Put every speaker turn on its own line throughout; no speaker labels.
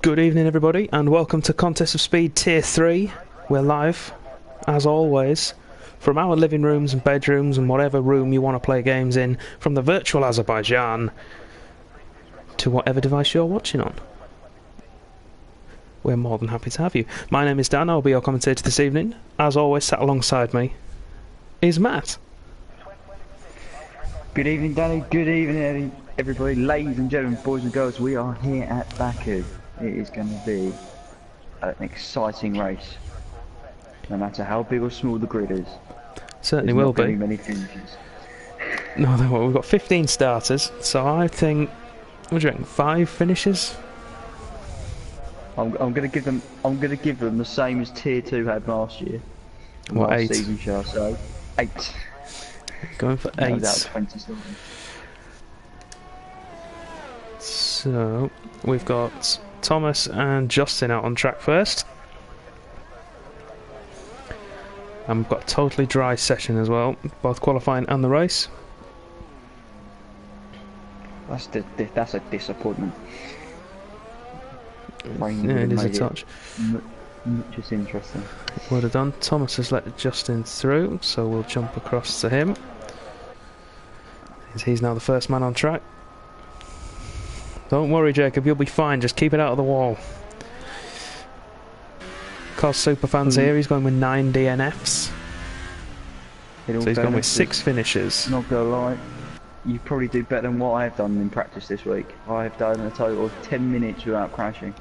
Good evening everybody and welcome to Contest of Speed Tier 3. We're live, as always, from our living rooms and bedrooms and whatever room you want to play games in, from the virtual Azerbaijan to whatever device you're watching on. We're more than happy to have you. My name is Dan, I'll be your commentator this evening. As always, sat alongside me is Matt.
Good evening Danny, good evening everybody, ladies and gentlemen, boys and girls. We are here at Baku. It is going to be an exciting race, no matter how big or small the grid is.
Certainly will be.
Many finishes.
No, we've got 15 starters, so I think, what do you reckon, 5 finishes?
I'm going to give them. I'm going to give them the same as Tier 2 had last year.
What,
last
8?
season, shall I say? 8.
Going for 8.
No doubt 20 starting.
So we've got Thomas and Justin out on track first. And we've got a totally dry session as well, both qualifying and the race.
That's a disappointment.
Yeah, it is a touch.
Which is interesting.
Would have done. Thomas has let Justin through, so we'll jump across to him. He's now the first man on track. Don't worry, Jacob, you'll be fine. Just keep it out of the wall. Cos Superfan's here. He's going with 9 DNFs. So he's gone with 6 finishes.
Not gonna lie, you probably do better than what I've done in practice this week. I've done a total of 10 minutes without crashing.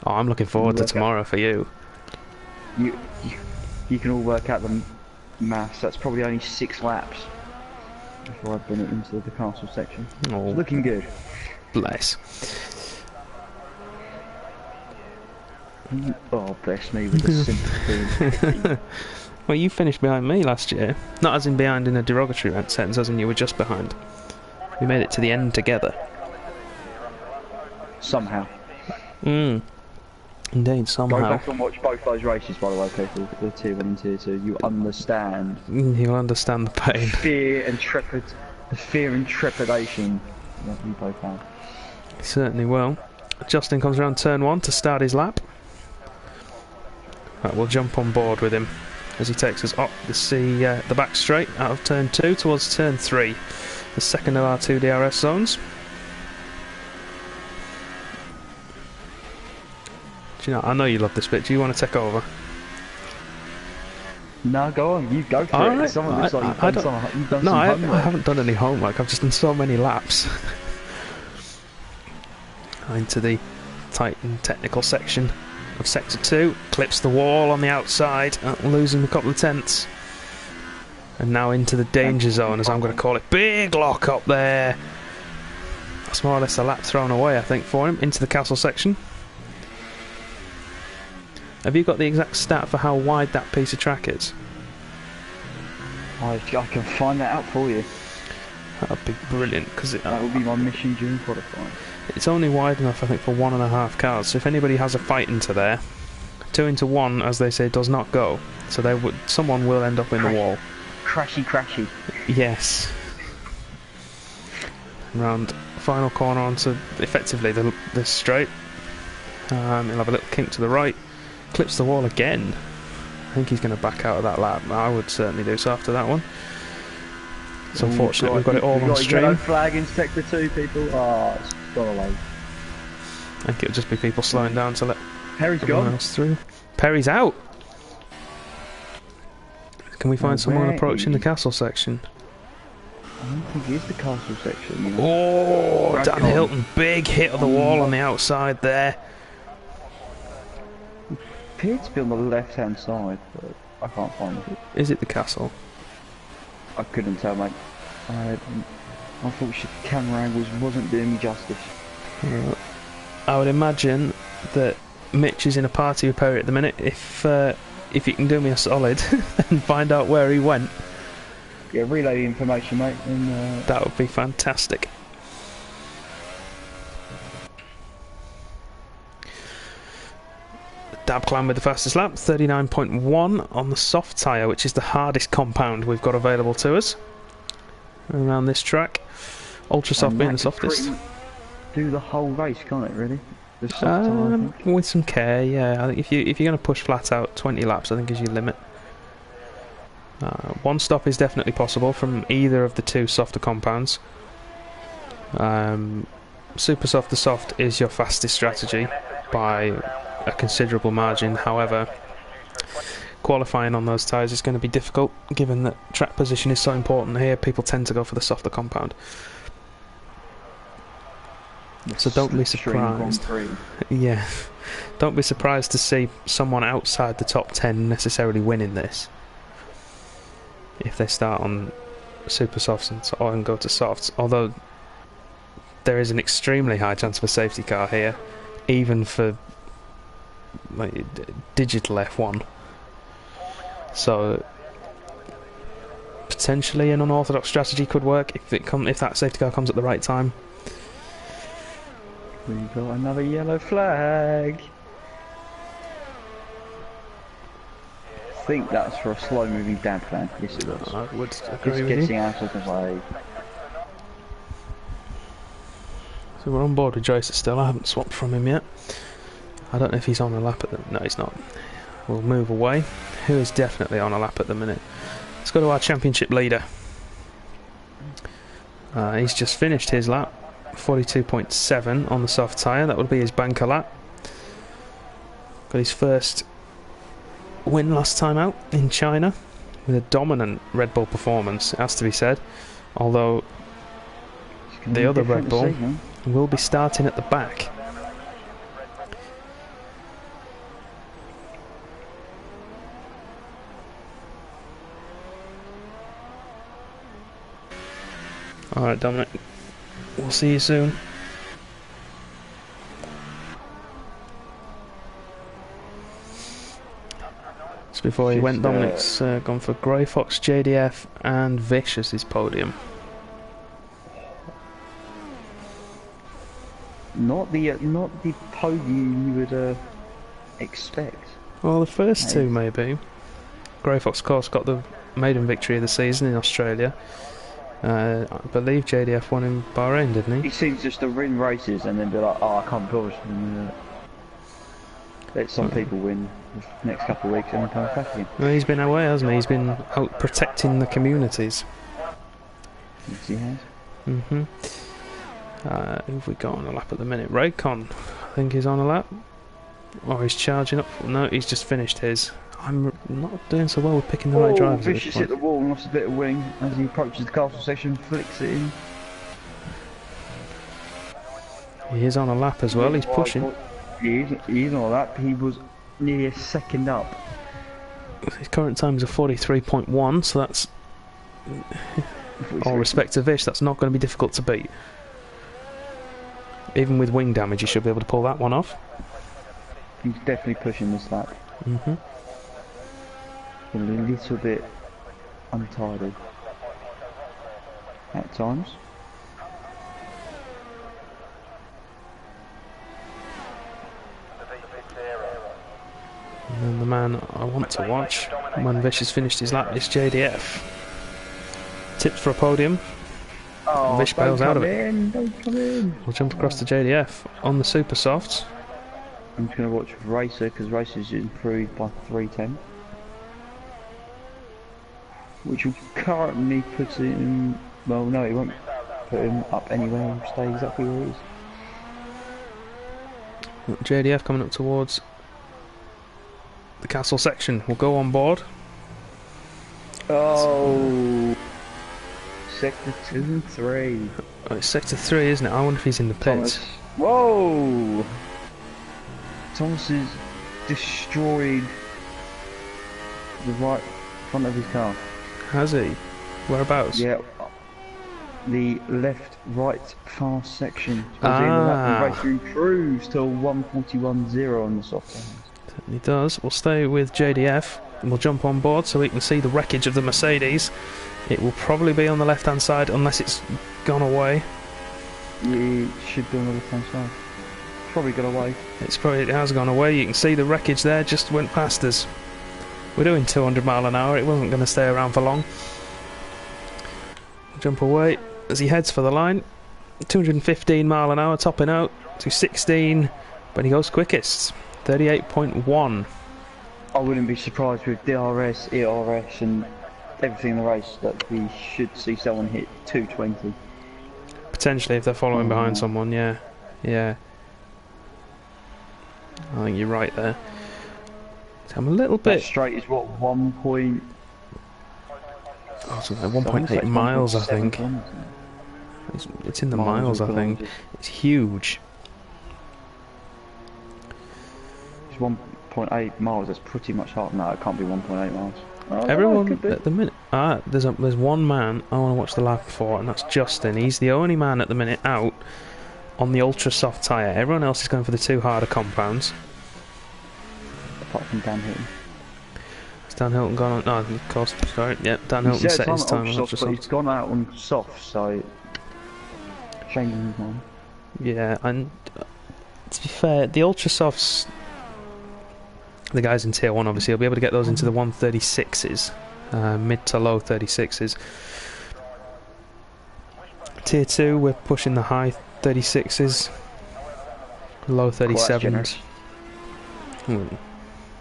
Oh, I'm looking forward to tomorrow for you.
You can all work out the maths. That's probably only 6 laps before I've been into the castle section.
Oh,
it's looking good.
Bless.
Oh, bless me with the sympathy.
Well, you finished behind me last year. Not as in behind in a derogatory sense, as in you were just behind. We made it to the end together.
Somehow.
Indeed, somehow.
Go back and watch both those races, by the way, people. The Tier 1 and Tier 2. You understand.
You'll understand the pain.
The fear and trepidation that we both have.
Certainly will. Justin comes around turn 1 to start his lap. Right, we'll jump on board with him as he takes us up the back straight out of turn 2 towards turn 3, the second of our 2 DRS zones. Do you know, I know you love this bit. Do you want to take over?
No, go on. You go for it.
Right.
Someone looks like you've done some
I
homework.
haven't done any homework. I've just done so many laps. Into the tight and technical section of Sector 2. Clips the wall on the outside, losing a couple of tenths. And now into the danger zone, as I'm going to call it. Big lock up there. That's more or less a lap thrown away, I think, for him. Into the castle section. Have you got the exact stat for how wide that piece of track is?
I can find that out for you.
That would be brilliant, because
that will be my mission during qualifying.
It's only wide enough, I think, for 1.5 cars. So if anybody has a fight into there, 2 into 1, as they say, does not go. So someone will end up in the wall.
Crashy.
Yes. Round final corner onto effectively the straight. He'll have a little kink to the right. Clips the wall again. I think he's going to back out of that lap. I would certainly do so after that one. It's unfortunate we've got it all on stream.
Yellow flag in Sector 2, people. Oh, it's gone away.
I think it'll just be people slowing down to let
Perry's
everyone
gone.
else through. Perry's out. Can we find someone approaching the castle section?
I don't think it is the castle section. You know?
Oh, Dan Hilton, big hit of the wall on the outside there.
Appeared to be on the left-hand side, but I can't find it.
Is it the castle?
I couldn't tell, mate. I thought the camera angles wasn't doing me justice.
I would imagine that Mitch is in a party with Perry at the minute. If you can do me a solid and find out where he went.
Yeah, relay the information, mate. And,
that would be fantastic. Dab Clan with the fastest lap, 39.1 on the soft tyre, which is the hardest compound we've got available to us around this track. Ultra soft being the softest.
Do the whole race, can't it, really? The soft tyre, I think.
With some care, yeah. I think if you're going to push flat out, 20 laps, I think is your limit. One stop is definitely possible from either of the two softer compounds. Super soft to soft is your fastest strategy by a considerable margin. However, qualifying on those tyres is going to be difficult given that track position is so important here. People tend to go for the softer compound. So don't be surprised. Yeah, don't be surprised to see someone outside the top 10 necessarily winning this if they start on super softs and go to softs. Although there is an extremely high chance of a safety car here, even for like digital F1. So potentially an unorthodox strategy could work if that safety car comes at the right time.
We got another yellow flag. I think that's for a slow moving damp fan. Yes, it was.
I would agree with
getting
you.
out of the way.
So we're on board with Jason still. I haven't swapped from him yet. I don't know if he's on a lap at the... No, he's not. We'll move away. Who is definitely on a lap at the minute? Let's go to our championship leader. He's just finished his lap. 42.7 on the soft tyre. That would be his banker lap. Got his first win last time out in China with a dominant Red Bull performance, it has to be said. Although the other Red Bull will be starting at the back. Alright, Dominic, we'll see you soon. Just before he went, Dominic's gone for Grey Fox, JDF and Vish as his podium.
Not the podium you would expect.
Well, the first two maybe. Grey Fox, of course, got the maiden victory of the season in Australia. I believe JDF won in Bahrain, didn't he?
He seems just to win races and then be like, oh, I can't be bothered. Let some people win the next couple of weeks and then come back again.
Well, he's been away, hasn't he? He's been out protecting the communities.
Yes, he has.
Who have we got on a lap at the minute? Raycon, I think he's on a lap. Or he's charging up. No, he's just finished his. I'm not doing so well with picking the right drivers.
Vicious hit the wall and lost a bit of wing as he approaches the castle section, flicks it in.
He is on a lap as well, he's pushing.
He is on a lap, he was nearly a second up.
His current time is a 43.1, so that's... all respect to Vish, that's not going to be difficult to beat. Even with wing damage, you should be able to pull that one off.
He's definitely pushing this lap. A little bit untidy at times.
And then the man I want to watch when Vish has finished his lap is JDF. Tipped for a podium.
Oh,
Vish bails out of it.
Don't come in.
We'll jump across to JDF on the super softs.
I'm just going to watch Racer because Racer's improved by 310. Which will currently put him... Well, no, it won't put him up anywhere. He'll stay exactly where he is.
JDF coming up towards the castle section. We'll go on board.
Oh, Sector 2 and 3.
Oh, it's Sector 3, isn't it? I wonder if he's in the pits.
Whoa! Thomas has destroyed the right front of his car.
Has he? Whereabouts?
Yeah, the left-right fast section. The race improves to 141.0 on the soft tyres.
Certainly does. We'll stay with JDF and we'll jump on board so we can see the wreckage of the Mercedes. It will probably be on the left-hand side unless it's gone away.
It should be on the left-hand side. Probably got away.
It has gone away. You can see the wreckage there just went past us. We're doing 200 mile an hour. It wasn't going to stay around for long. Jump away as he heads for the line. 215 mile an hour, topping out to 16.9 but he goes quickest, 38.1.
I wouldn't be surprised with DRS, ERS and everything in the race that we should see someone hit 220.
Potentially if they're following behind someone, yeah. Yeah. I think you're right there. So I'm a little bit...
That straight is what, 1 point...
Oh, something like 1.8 miles, I think. It's in the miles, I think. It's huge.
It's 1.8 miles, that's pretty much hard. No, it can't be 1.8 miles. Oh,
Everyone at the minute... there's one man I want to watch the lap for, and that's Justin. He's the only man at the minute out on the ultra soft tyre. Everyone else is going for the two harder compounds.
Apart from Dan Hilton.
Has Dan Hilton gone on... No, of course, sorry. Yeah, Dan Hilton set his time on ultra soft.
But he's gone out on soft, so... Changing his mind.
Yeah, and to be fair, the ultra softs... The guys in tier 1 obviously will be able to get those into the 136s, mid to low 36s. Tier 2 we're pushing the high 36s, low 37s.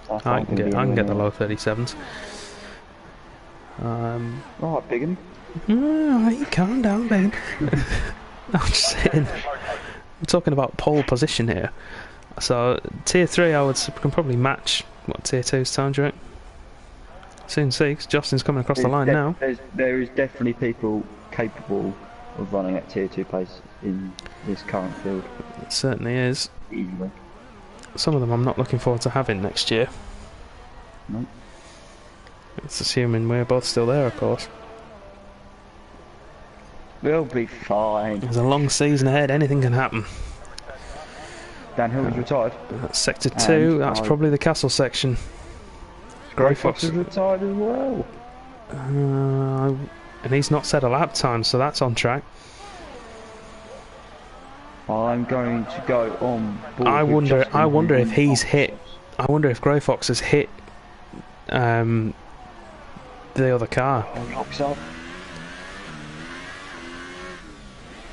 I can get the low 37s.
Alright, Biggin.
Calm down, Biggin. I'm just saying. I'm talking about pole position here. So tier 3 I can probably match what tier 2's time, do you reckon? Soon see, 'cause Justin's coming across the line now.
There is definitely people capable of running at tier 2 pace in this current field.
It certainly is.
Easily.
Some of them I'm not looking forward to having next year.
Nope.
It's assuming we're both still there, of course.
We'll be fine.
There's a long season ahead, anything can happen.
Dan Hilton's retired.
That's sector 2, that's probably the castle section.
Grey Fox is retired as well.
And he's not set a lap time, so that's on track.
I'm going to go on board.
I wonder if he's hit. I wonder if Grey Fox has hit the other car.
Locks up.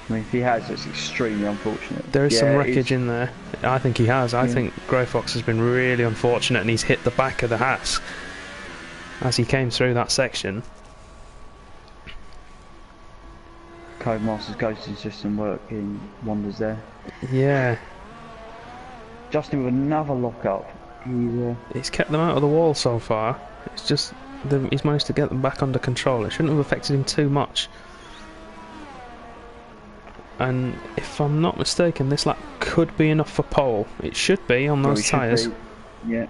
I mean, if he has, it's extremely unfortunate.
There is some wreckage in there. I think he has. I think Grey Fox has been really unfortunate, and he's hit the back of the Haas as he came through that section.
Codemaster's Ghost is just some working wonders there.
Yeah.
Justin with another lock-up.
He's kept them out of the wall so far. It's just he's managed to get them back under control. It shouldn't have affected him too much. And if I'm not mistaken, this lap could be enough for pole. It should be on those tyres.
Yeah.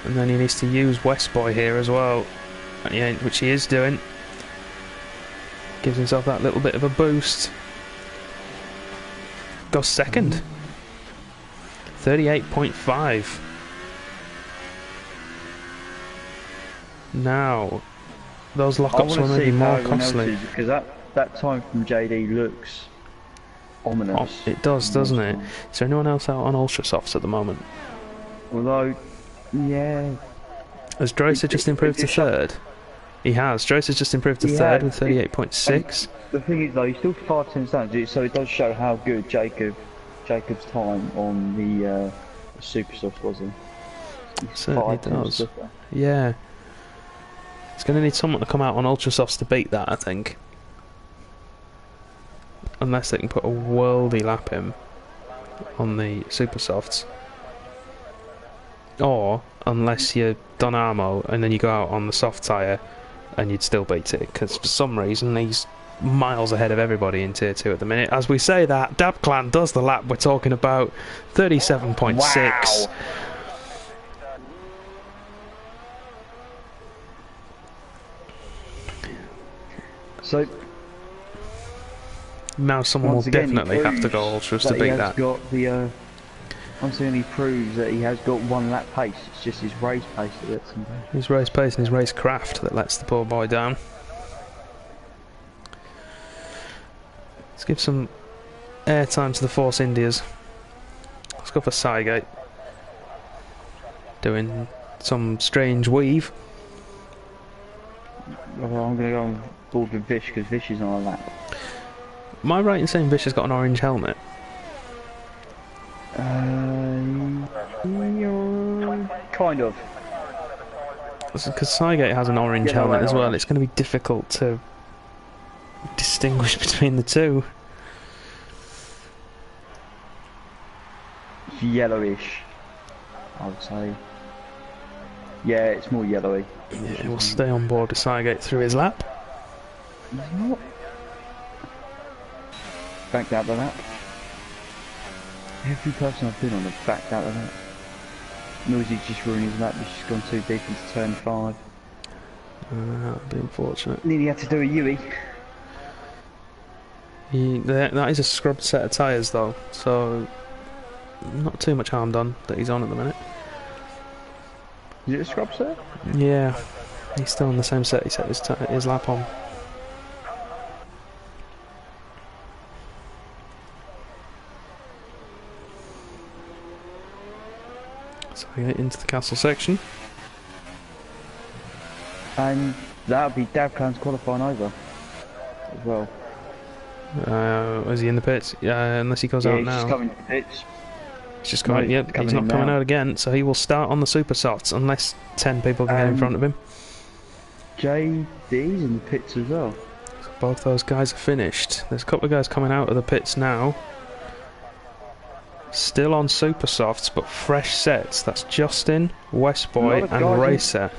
And then he needs to use Westboy here as well, which he is doing. Gives himself that little bit of a boost. Goes second. 38.5. Now, those lockups will maybe more costly.
Because that time from JD looks ominous.
It does, doesn't it? Is there anyone else out on ultra softs at the moment?
Although, yeah.
Has Droser just improved to third? He has. Droser's just improved to third with 38.6.
The thing is though, he's still 5 tenths, so it does show how good Jacob's time on the super soft was. It
certainly does. Yeah. It's going to need someone to come out on ultra softs to beat that, I think. Unless they can put a worldy lap in on the super softs. Or unless you're Donamo and then you go out on the soft tyre and you'd still beat it, because for some reason he's miles ahead of everybody in tier 2 at the minute. As we say that, Dab Clan does the lap we're talking about, 37.6.
Wow. So
now someone will definitely have to go ultras to beat that.
Once again, he proves that he has got one lap pace. It's just his race pace that lets him down.
His race pace and his race craft that lets the poor boy down. Let's give some airtime to the Force Indias. Let's go for Cygate. Doing some strange weave.
Well, I'm going to go on board with Vish because Vish is on a lap.
Am I right in saying Vish has got an orange helmet?
Kind of.
Because Cygate has an orange
Yellow
helmet
and
as well.
orange.
It's going to be difficult to distinguish between the two.
It's yellowish, I would say. Yeah, it's more yellowy.
Yeah, we'll stay on board with Cygate through his lap.
He's not. Backed out the lap. Every person I've been on has backed out of that. Noisy's just ruined his lap, he's just gone too deep into turn 5.
That'd be unfortunate.
Nearly had to do a Yui.
That is a scrubbed set of tyres though, so not too much harm done that he's on at the minute.
Is it a scrub set?
Yeah, he's still on the same set he set his lap on. So we get into the castle section.
And that would be Davcan's qualifying over as well.
Is he in the pits? Unless he goes
Yeah,
out
he's
now.
just coming to the pitch.
He's just coming.
No,
Yep,
coming
he's not
in
coming
now.
out again. So he will start on the super softs unless 10 people can get in front of him.
JD's in the pits as well.
So both those guys are finished. There's a couple of guys coming out of the pits now. Still on super softs, but fresh sets. That's Justin, Westboy,
of
and
guys
Racer.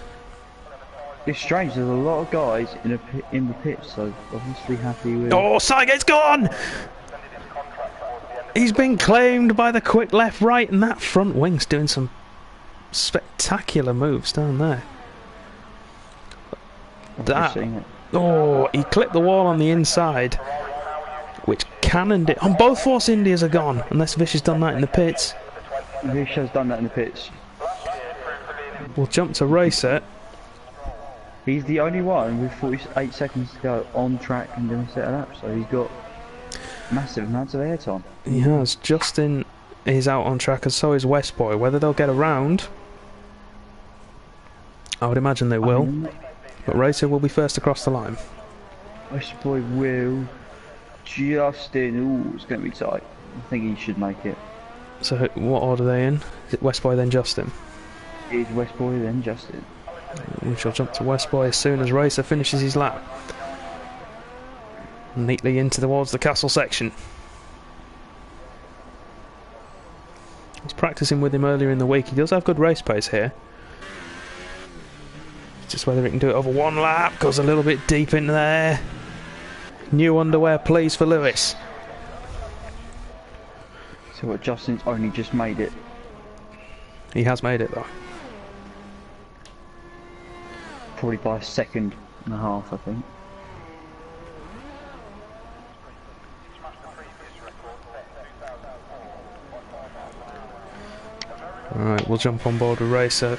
It's strange, there's a lot of guys in the pits, so obviously happy with...
Oh, Cygate's gone! He's been claimed by the quick left right, and that front wing's doing some spectacular moves down there.
I've just seen it.
Oh, he clipped the wall on the inside, which cannoned it. On both Force Indias are gone, unless Vish has done that in the pits.
Vish has done that in the pits.
We'll jump to Racer.
He's the only one with 48 seconds to go on track and doing a set of laps, so he's got massive amounts of airtime.
He has. Justin is out on track, and so is Westboy. Whether they'll get around, I would imagine they will. But Racer will be first across the line.
Westboy will. Justin, ooh, it's going to be tight. I think he should make it.
So what order are they in? Is it Westboy then Justin?
It is Westboy, then Justin.
We shall jump to Westboy as soon as Racer finishes his lap. Neatly into towards the castle section. I was practicing with him earlier in the week. He does have good race pace here. Just whether he can do it over one lap. Goes a little bit deep in there. New underwear please for Lewis.
So what, Justin's only just made it.
He has made it though.
Probably by a second and a half, I think.
Alright, we'll jump on board with Racer.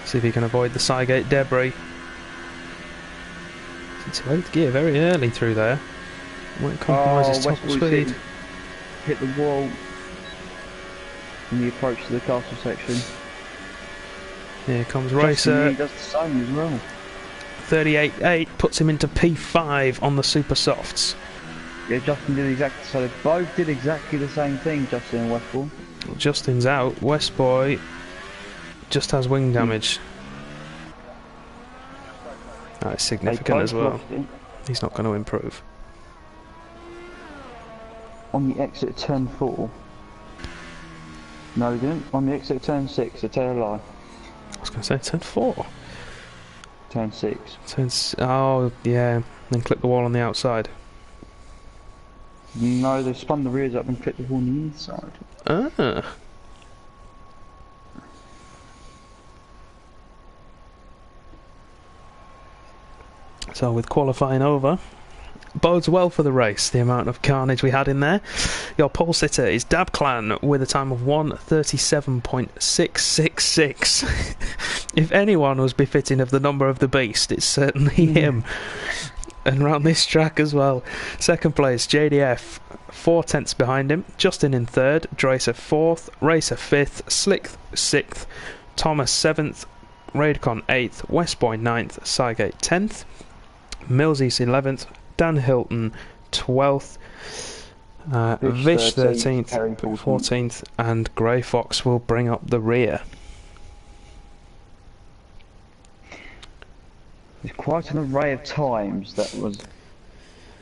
See if he can avoid the Cygate debris. It's late gear very early through there. Might compromise his top
Westboy's
speed.
hit the wall in the approach to the castle section.
Here comes
Justin
Racer.
really does the same as well.
38.8 puts him into P5 on the super softs.
Yeah, Justin did exactly, so they both did exactly the same thing, Justin and Westboy.
Justin's out. Westboy just has wing damage. That is significant as well. He's not going to improve.
On the exit of turn 4. No, he didn't. On the exit of turn 6, I tell a lie.
I was going to say turn 4.
Turn 6.
Oh, yeah. Then clip the wall on the outside.
No, they spun the rears up and clipped the wall on the inside.
Ah. So with qualifying over, bodes well for the race, the amount of carnage we had in there. Your pole sitter is Dab Clan with a time of 1:37.666. If anyone was befitting of the number of the beast, it's certainly him. And round this track as well. Second place, JDF, 4 tenths behind him. Justin in third, Dracer 4th, Racer 5th, Slick 6th, Thomas 7th, Raidcon 8th, Westboy 9th, Cygate 10th. Millsy's 11th, Dan Hilton 12th, Vish 13th,
Perry
14th, and Grey Fox will bring up the rear.
There's quite an array of times that was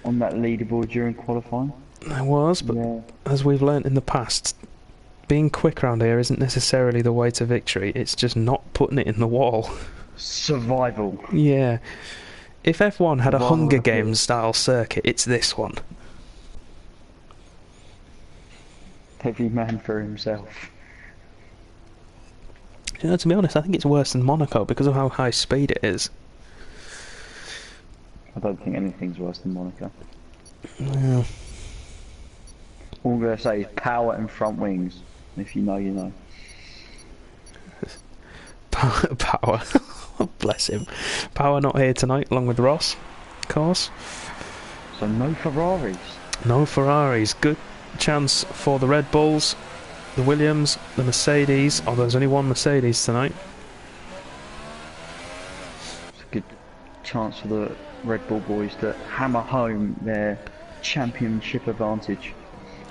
on that leaderboard during qualifying.
There was, but as we've learnt in the past, being quick around here isn't necessarily the way to victory, it's just not putting it in the wall.
Survival.
Yeah. If F1 had a
Survival
Hunger
of the
Games style circuit, it's this one.
Every man for himself.
You know, to be honest, I think it's worse than Monaco because of how high speed it is.
I don't think anything's worse than Monaco.
Well,
All I'm going to say is power and front wings. If you know, you know.
Power. Bless him. Power not here tonight, along with Ross, of course.
So no Ferraris.
No Ferraris. Good chance for the Red Bulls, the Williams, the Mercedes. Oh, there's only one Mercedes tonight.
It's a good chance for the Red Bull boys to hammer home their championship advantage.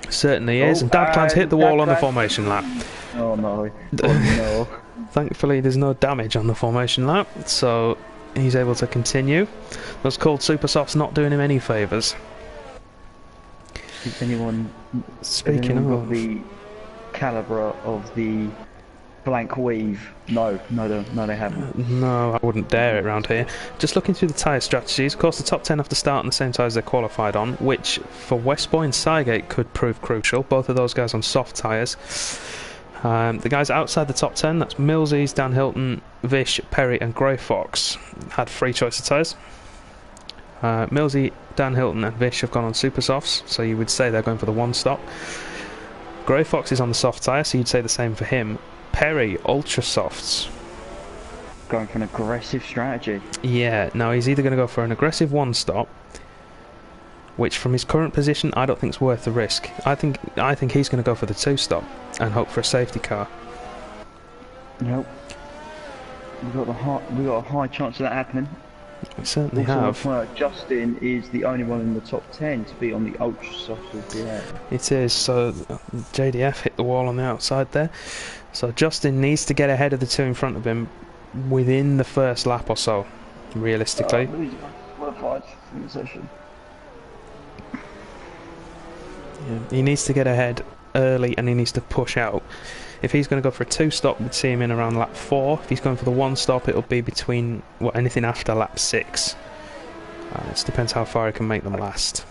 Certainly is. And Dadclan's hit the wall on the formation lap.
Oh no. Oh no.
Thankfully, there's no damage on the formation lap, so he's able to continue. Those cold super softs not doing him any favours.
Has anyone
Speaking
got the calibre of the blank weave? No, they haven't.
No, I wouldn't dare it around here. Just looking through the tyre strategies, of course the top 10 have to start on the same tyres they qualified on, which for Westboy and Cygate could prove crucial. Both of those guys on soft tyres. The guys outside the top 10, that's Millsy's, Dan Hilton, Vish, Perry and Grey Fox, had free choice of tyres. Millsy, Dan Hilton and Vish have gone on super softs, so you would say they're going for the one stop. Grey Fox is on the soft tyre, so you'd say the same for him. Perry, ultra softs.
Going for an aggressive strategy.
Yeah, now he's either going to go for an aggressive one stop, which from his current position I don't think is worth the risk. I think he's going to go for the two stop and hope for a safety car.
Nope. We got a high chance of that happening.
We certainly
also,
have.
Justin is the only one in the top 10 to be on the ultra soft of the air.
It is, so JDF hit the wall on the outside there. So Justin needs to get ahead of the two in front of him within the first lap or so, realistically. Yeah, he needs to get ahead early and he needs to push out. If he's going to go for a two stop, we'd see him in around lap 4. If he's going for the one stop, it'll be between anything after lap 6. It depends how far he can make them last.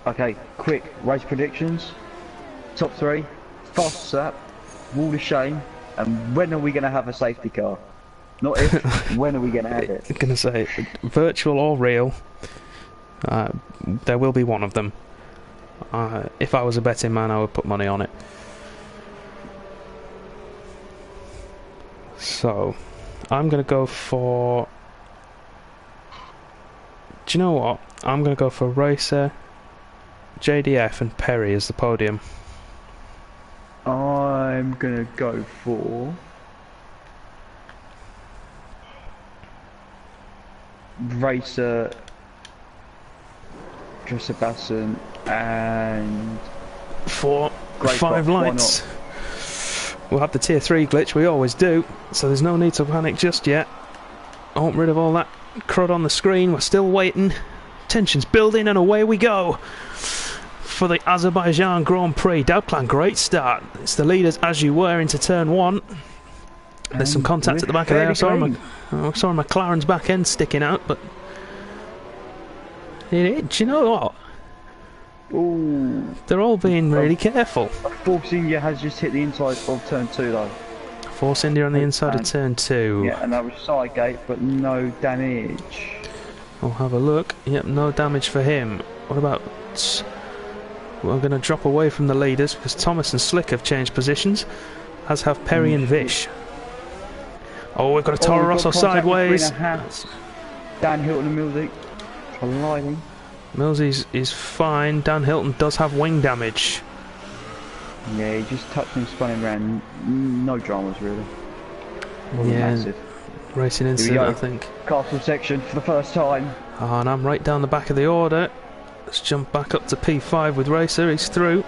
Okay, quick race predictions. Top 3, fastest lap, wall of shame, and when are we going to have a safety car? Not if, when are we going to have it?
I'm going to say, virtual or real, there will be one of them. If I was a betting man, I would put money on it. So, I'm going to go for... Do you know what? I'm going to go for Racer, JDF and Perry as the podium.
I'm going to go for... Racer, Sebastian and...
For
Grey
5
Fox,
lights. We'll have the tier 3 glitch, we always do, so there's no need to panic just yet. I want rid of all that crud on the screen, we're still waiting. Tension's building and away we go for the Azerbaijan Grand Prix. Dadclan, great start. It's the leaders as you were into turn 1. There's some contact at the back of there. I saw McLaren's back end sticking out, but do you know what?
Ooh.
They're all being really careful.
Force India has just hit the inside of turn 2 though.
Force India on the inside of turn 2.
Yeah, and that was side gate, but no damage.
I'll have a look. Yep, no damage for him. What about... We're going to drop away from the leaders because Thomas and Slick have changed positions, as have Perry and Vish. Oh, we've got a Toro Rosso sideways.
Dan Hilton and Millsy colliding.
Millsy is fine. Dan Hilton does have wing damage.
Yeah, he just touched him, spun him around. No dramas really.
Yeah,
massive.
Racing incident, I think.
Castle section for the first time.
Oh, and I'm right down the back of the order. Let's jump back up to P5 with Racer. He's through.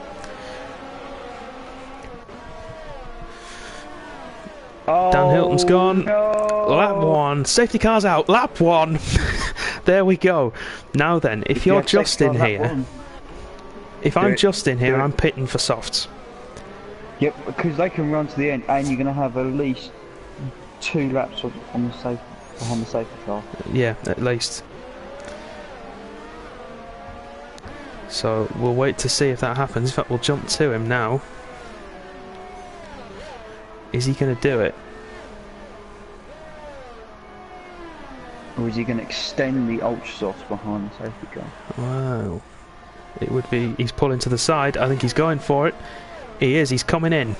Oh,
Dan Hilton's gone.
no.
Lap 1. Safety car's out. Lap 1. There we go. Now then, if you're just in here... If I'm just in here, I'm pitting for softs.
Yep, because they can run to the end, and you're going to have at least 2 laps on the behind the safety car.
Yeah, at least. So we'll wait to see if that happens. In fact, we'll jump to him now. Is he going to do it?
Or is he going to extend the ultra softs behind the safety car?
Wow. It would be... He's pulling to the side. I think he's going for it. He is. He's coming in.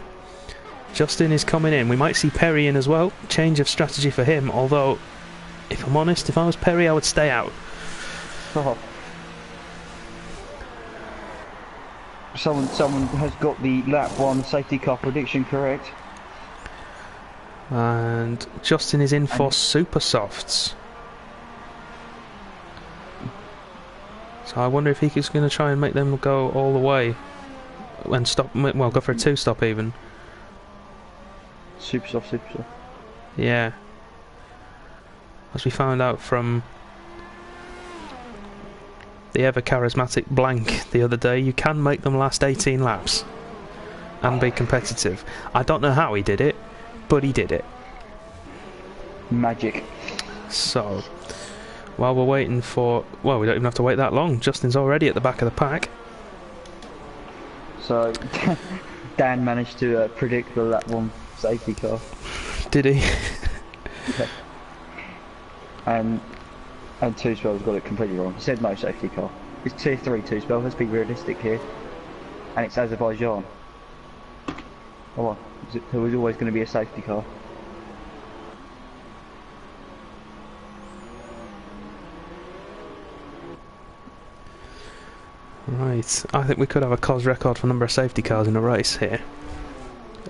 Justin is coming in. We might see Perry in as well. Change of strategy for him. Although, if I'm honest, if I was Perry, I would stay out.
Oh. Someone has got the lap 1 safety car prediction correct.
And Justin is in for super softs. So I wonder if he's going to try and make them go all the way and stop. Well, go for a 2-stop even.
Super soft.
Yeah. As we found out from the ever charismatic Blank the other day, you can make them last 18 laps and be competitive. I don't know how he did it, but he did it.
Magic.
So, while we're waiting for... Well, we don't even have to wait that long. Justin's already at the back of the pack.
So, Dan managed to predict the lap 1 safety car.
Did he?
Yeah. And 2-Spell's got it completely wrong. He said no safety car. It's tier 3 2-Spell, let's be realistic here. And it's Azerbaijan. Oh well, there was always going to be a safety car.
Right, I think we could have a COS record for number of safety cars in a race here.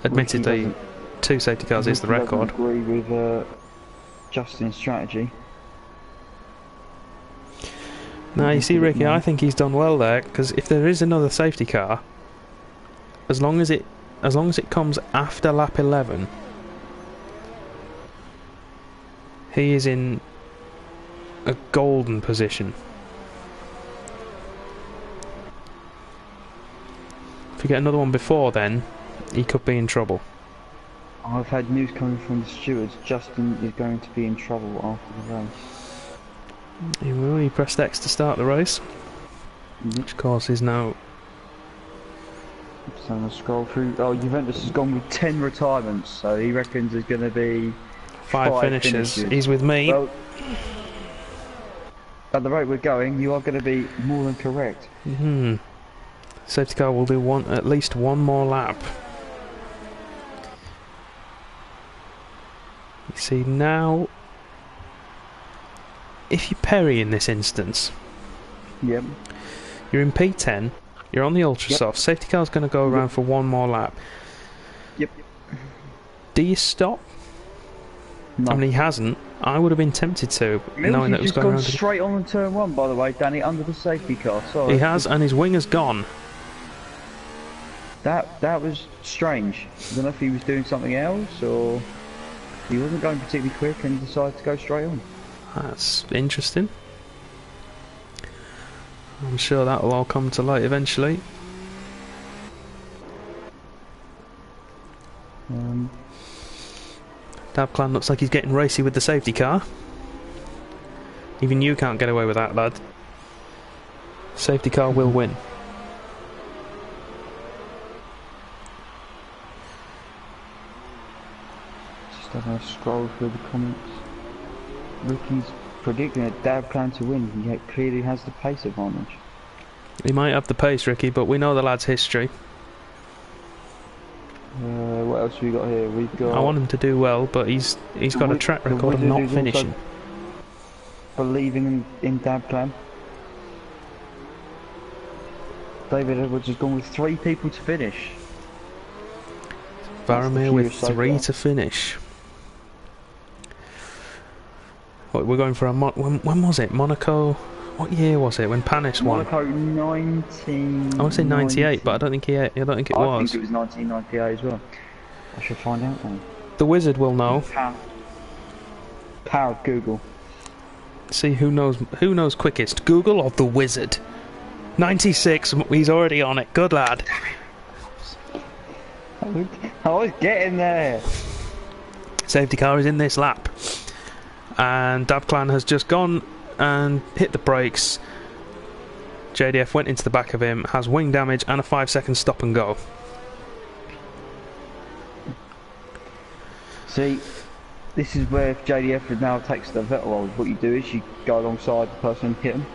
Admittedly, 2 safety cars is the record.
I agree with Justin's strategy.
Now you see, Ricky, I think he's done well there, because if there is another safety car, as long as it comes after lap 11, he is in a golden position. If we get another one before then, he could be in trouble.
I've had news coming from the stewards. Justin is going to be in trouble after the race.
He will. He pressed X to start the race, which of course is now...
So I'm going to scroll through. Oh, Juventus has gone with 10 retirements, so he reckons there's going to be
5 finishes. He's with me.
Well, at the rate we're going, you are going to be more than correct.
Safety car will do at least one more lap. You see now, if you Perry in this instance,
yep,
you're in P10, you're on the ultra soft, safety car's going to go around for one more lap.
Yep.
Do you stop?
No.
I mean, he hasn't. I would have been tempted to, knowing that it was going around.
He's just gone straight on turn 1, by the way, Danny, under the safety car. Sorry.
He has, and his wing has gone.
That was strange. I don't know if he was doing something else, or he wasn't going particularly quick and decided to go straight on.
That's interesting. I'm sure that will all come to light eventually. Dabclan looks like he's getting racy with the safety car. Even you can't get away with that, lad. Safety car will win.
Just having a scroll through the comments. Ricky's predicting a Dabclan to win, he yet clearly has the pace advantage.
He might have the pace, Ricky, but we know the lad's history.
What else have we got here? We've got...
I want him to do well, but he's got a track record of not finishing.
Believing in Dabclan. David Edwards has gone with 3 people to finish.
Varamir with 3 to finish. But we're going for a when was it? Monaco. What year was it when Panis won?
Monaco 19.
I want to say 98, but I don't think it was.
I think it was 1998 as well. I should find out then.
The wizard will know.
Power of Google.
See who knows quickest, Google or the wizard. 96. He's already on it. Good lad.
I was getting there.
Safety car is in this lap, and Dabclan has just gone and hit the brakes. JDF went into the back of him, has wing damage and a 5-second stop and go.
See, this is where if JDF now takes the vet role, what you do is you go alongside the person and hit them.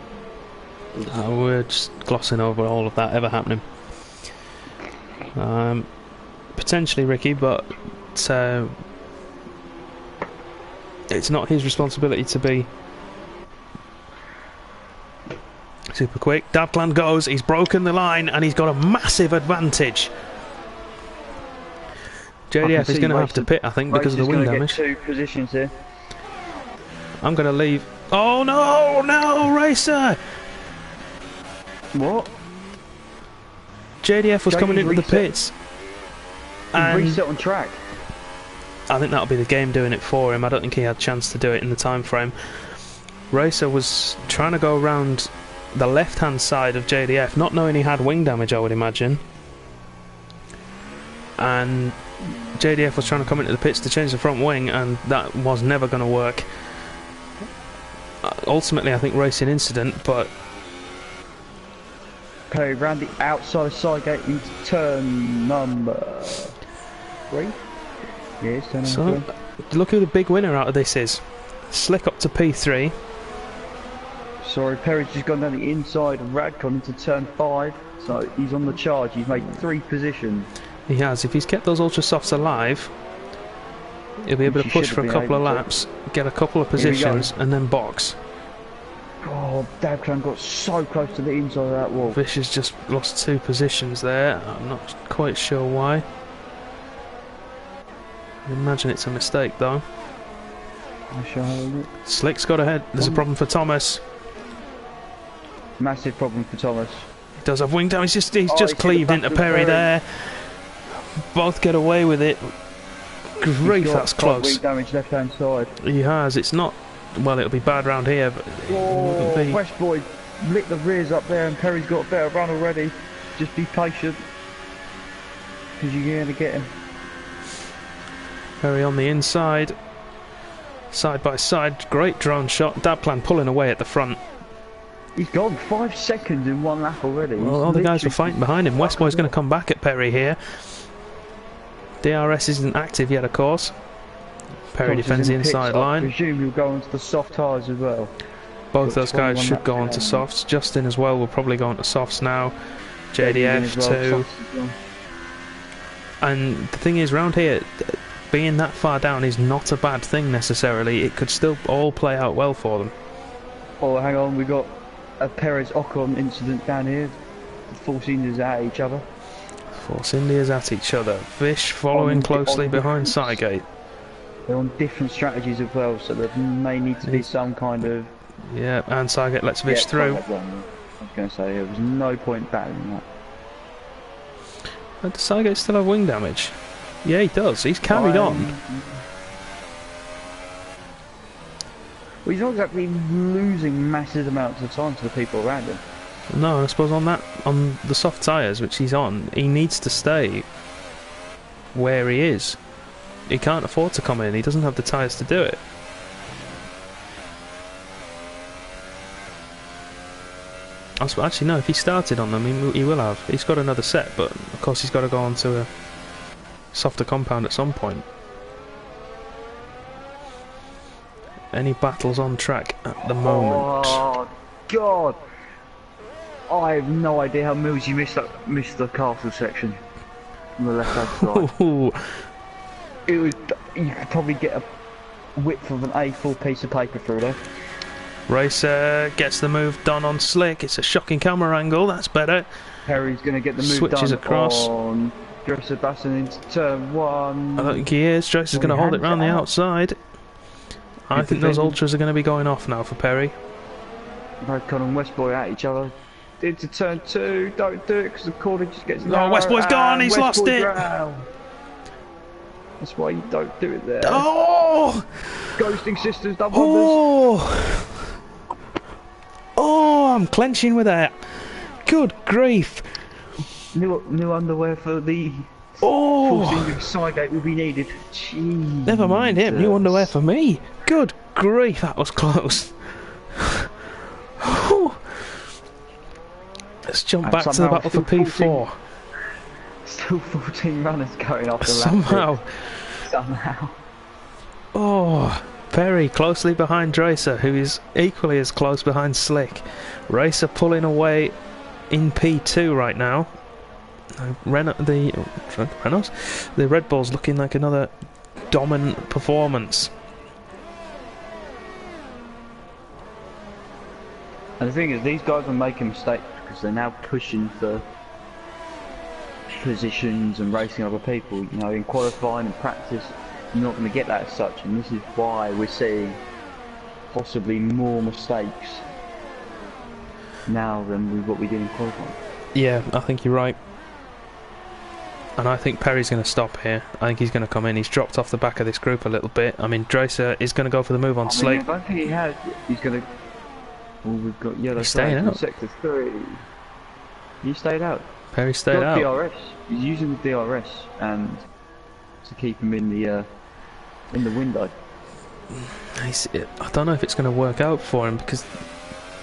We're just glossing over all of that ever happening. Potentially Ricky, but it's not his responsibility to be super quick. Dabclan goes, he's broken the line and he's got a massive advantage. JDF is going to have to pit, I think, because of the wing damage.
Get 2 positions here.
I'm going to leave. Oh no, Racer!
What?
JDF was coming into the pits. And
reset on track.
I think that'll be the game doing it for him. I don't think he had a chance to do it in the time frame. Racer was trying to go around the left-hand side of JDF, not knowing he had wing damage, I would imagine. And JDF was trying to come into the pits to change the front wing, and that was never going to work. Ultimately, I think racing incident, but...
Okay, round the outside side gate into turn number 3? Yes, turn number 3.
Look who the big winner out of this is. Slick up to P3.
Sorry, Perry's just gone down the inside of Radcon into turn 5, so he's on the charge. He's made 3 positions.
He has. If he's kept those ultra softs alive, he'll be able to push for a couple of laps, get a couple of positions, and then box.
Oh, Dabclan got so close to the inside of that wall.
Vish has just lost 2 positions there. I'm not quite sure why. I imagine it's a mistake though.
I shall have a look.
Slick's got ahead. There's a problem for Thomas.
Massive problem for Thomas.
He does have wing damage. He's just cleaved into Perry there. Both get away with it. Grief, that's close.
Wing damage left hand side.
He has. It's not. Well, it'll be bad round here, but
West Boy lit the rears up there, and Perry's got a better run already. Just be patient, because you're going to get him.
Perry on the inside, side by side. Great drone shot. Dabclan pulling away at the front.
He's gone 5 seconds in 1 lap already.
Well, all the guys were fighting behind him. West Boy's going to come back at Perry here. DRS isn't active yet, of course. Perry defends the inside line.
I presume he'll go onto the soft tyres as well.
Both those guys should go onto softs. Justin as well will probably go onto softs now. JDF too. And the thing is, round here, being that far down is not a bad thing necessarily. It could still all play out well for them.
Oh, hang on, we got a Perez Ocon incident down here. Force Indians at each other.
Force Indians at each other. Vish following closely behind Sidegate.
They're on different strategies as well, so there may need to be some kind of...
Yeah, and Sidegate lets Vish through.
I was going to say, there was no point battling that.
Does Sidegate still have wing damage? Yeah, he does. He's carried on.
Well, he's not exactly losing massive amounts of time to the people around him.
No, I suppose on the soft tyres, which he's on, he needs to stay where he is. He can't afford to come in. He doesn't have the tyres to do it. Actually, no, if he started on them, he will have. He's got another set, but of course he's got to go on to a softer compound at some point. Any battles on track at the moment?
Oh, God! I have no idea how Mills you missed the castle section on the left-hand side. It was, you could probably get a width of an A4 piece of paper through there.
Racer gets the move done on Slick. It's a shocking camera angle. That's better.
Perry's going to get the move
Switches
done
across.
On Sebastian into turn 1.
I don't think he is. Dresser's going to hold it round the outside. I think those ultras are going to be going off now for Perry.
Redcon and Westboy at each other. Into turn 2, don't do it because the corner just gets narrow.
Oh, Westboy's gone, he's lost it!
Drowned. That's why you don't do it there.
Oh!
Ghosting sisters, double wonders.
Oh! Oh, I'm clenching with that. Good grief.
New underwear for the
Oh!
full side gate will be needed. Jeez.
Never mind him, new underwear for me. Good grief, that was close. Let's jump back to the battle for P4.
Still 14 runners going off the
Somehow.
Somehow.
Oh, Perry closely behind Dracer, who is equally as close behind Slick. Racer pulling away in P2 right now. The Red Bull's looking like another dominant performance.
And the thing is, these guys are making mistakes because they're now pushing for positions and racing other people. You know, in qualifying and practice, you're not going to get that as such, and this is why we're seeing possibly more mistakes now than what we did in qualifying.
Yeah, I think you're right. And I think Perry's going to stop here. I think he's going to come in. He's dropped off the back of this group a little bit. I mean, Dracer is going to go for the move on Slate.
I don't think he has. He's going to... Well, we've got yellow
staying out.
Sector 3. You stayed out.
Perry stayed out.
DRS. He's using the DRS and to keep him in the window.
I don't know if it's going to work out for him because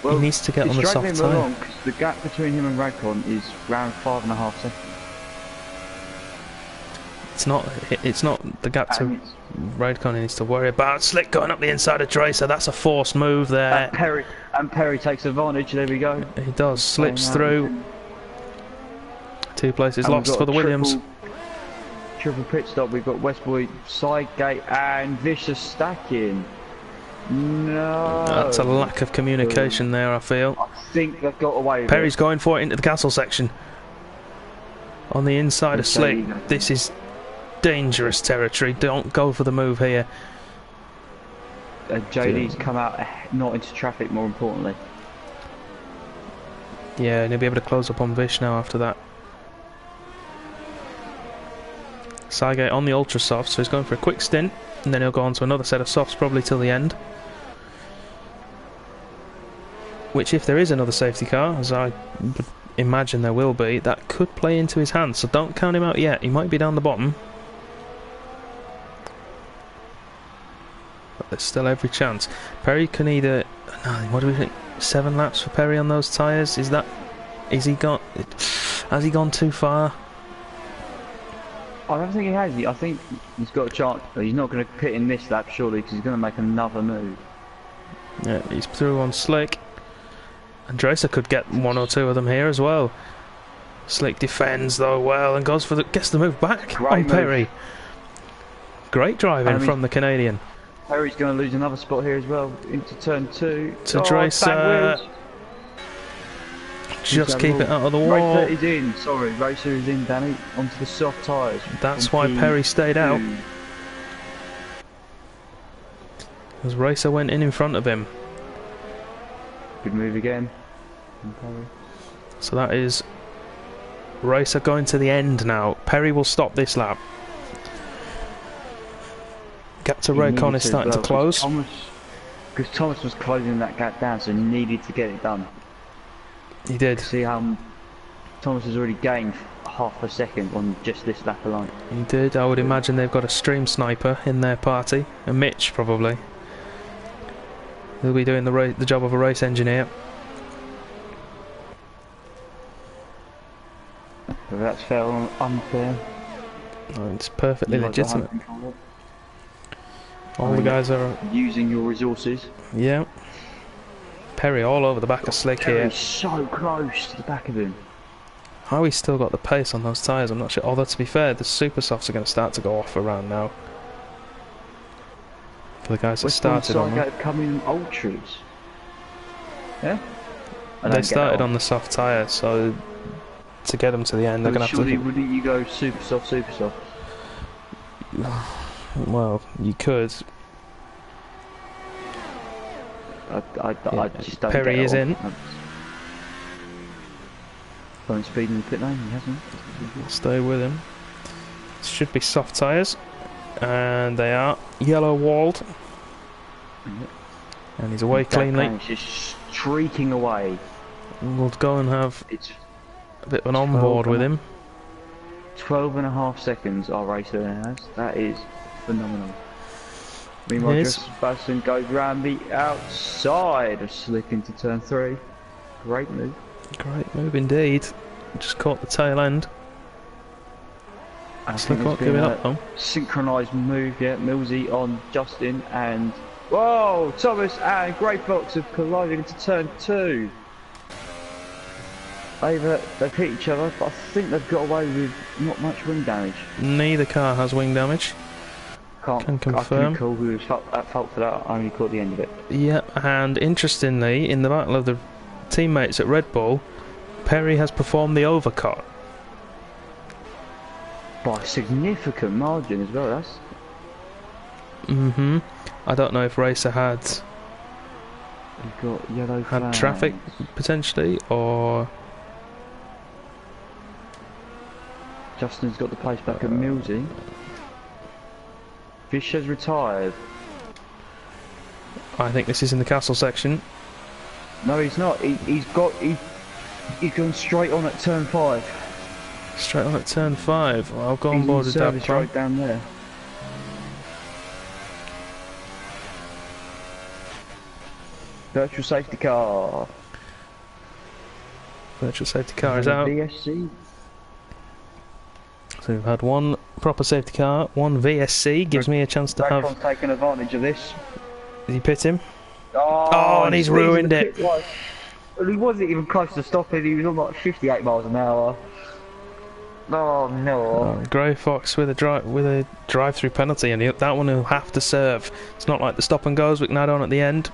he needs to get on the soft tyre.
Because the gap between him and Radcon is around 5.5 seconds.
It's not the gap to Radcon he needs to worry about. Slick going up the inside of Dracer. That's a forced move there.
And Perry takes advantage. There we go.
He does. Slips through. 2 places lost for the Williams.
Triple pit stop. We've got Westboy side gate and Vicious stacking. No.
That's a lack of communication there, I feel.
I think they've got away with
Perry's going for it into the castle section. On the inside of Slick. This is dangerous territory. Don't go for the move here.
JD's come out not into traffic, more importantly.
Yeah, and he'll be able to close up on Vish now after that. Sygate on the ultra soft, so he's going for a quick stint, and then he'll go on to another set of softs probably till the end. Which, if there is another safety car, as I would imagine there will be, that could play into his hands, so don't count him out yet. He might be down the bottom. But there's still every chance. Perry can either... what do we think? 7 laps for Perry on those tyres? Has he gone too far?
I don't think he has. I think he's got a chance. He's not going to pit in this lap, surely, because he's going to make another move.
Yeah, he's through on Slick. And Dracer could get 1 or 2 of them here as well. Slick defends though well and gets the move back on Perry. Great driving from the Canadian.
Perry's going to lose another spot here as well into turn 2.
To Dracer. Just keep it out of the wall.
Racer is in. Sorry, Racer is in, Danny. Onto the soft tyres.
That's why Perry stayed out. Because Racer went in front of him.
Good move again.
So that is Racer going to the end now. Perry will stop this lap. Gap to Raycon is starting to close.
Because Thomas was closing that gap down, so he needed to get it done.
He did.
See how Thomas has already gained half a second on just this lap alone.
He did. I would imagine they've got a stream sniper in their party. A Mitch, probably. He'll be doing the job of a race engineer.
Whether that's fair or unfair.
Oh, it's perfectly legitimate. All the guys are
using your resources.
Yeah. Perry all over the back of Slick here.
He's so close to the back of him.
How he's still got the pace on those tyres, I'm not sure. Although to be fair, the super softs are going to start to go off around now. For the guys that started on them.
Coming ultras. Yeah?
They started on the soft tyre, so to get them to the end, they're going to have to...
Wouldn't you go super soft, super soft?
Well, you could.
I just don't
Perry
get
is
it
in.
Going speed in the pit lane, he hasn't.
Stay with him. Should be soft tyres. And they are yellow walled.
Yep.
And he's away cleanly.
He's just streaking away.
We'll go and have
It's
a bit of an onboard with him.
12.5 seconds our racer has. That is phenomenal. Meanwhile,
Yes.
just Sebastian goes round the outside of slip into turn 3. Great move.
Great move indeed. Just caught the tail end.
I
Still
think
can't
it's
give it
been
up though.
synchronised move, yeah. Millsy on Justin and whoa, Thomas and Grey Fox have collided into turn 2. They've hit each other, but I think they've got away with not much wing damage.
Neither car has wing damage. Can confirm.
I couldn't call who was at fault for that. I only caught the end of it.
Yep, and interestingly, in the battle of the teammates at Red Bull, Perry has performed the overcut.
By a significant margin as well, that's...
I don't know if Racer had
We've got yellow flags.
traffic potentially, or
Justin's got the place back at Millsy. Fish has retired.
I think this is in the castle section.
No, he's not. He's gone straight on at turn 5.
Straight on at turn 5. Well, I'll go on
He's
board
in
with that.
service right down there. Virtual safety car.
Virtual safety car is out.
VSC.
So we've had one proper safety car, one VSC. Gives me a chance to have.
Raccon's taking advantage of this.
Did he pit him?
Oh,
and he's ruined it.
Well, he wasn't even close to stopping. He was on like 58 miles an hour. Oh no!
Grey Fox with a drive-through penalty, and that one he'll have to serve. It's not like the stop and goes we can add on at the end.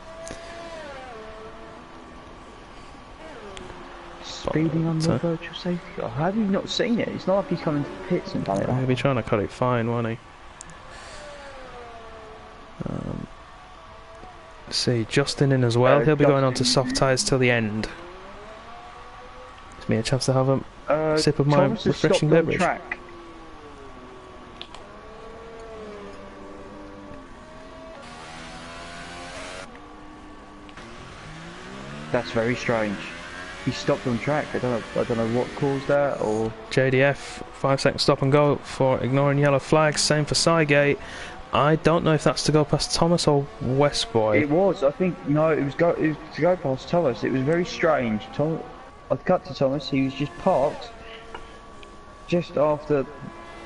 Speeding on the virtual safety car. How have you not seen it? It's not like he's coming to pits and done it.
He'll be trying to cut it fine, won't he? Let's see, Justin in as well. He'll be going on to soft tyres till the end. Gives me a chance to have a sip of my
Thomas has
refreshing
stopped on
beverage.
track. That's very strange. He stopped on track. I don't know what caused that, or
JDF 5-second stop and go for ignoring yellow flags. Same for Cygate. I don't know if that's to go past Thomas or Westboy.
it was. I think no. It was to go past Thomas. It was very strange. I'd cut to Thomas. He was just parked just after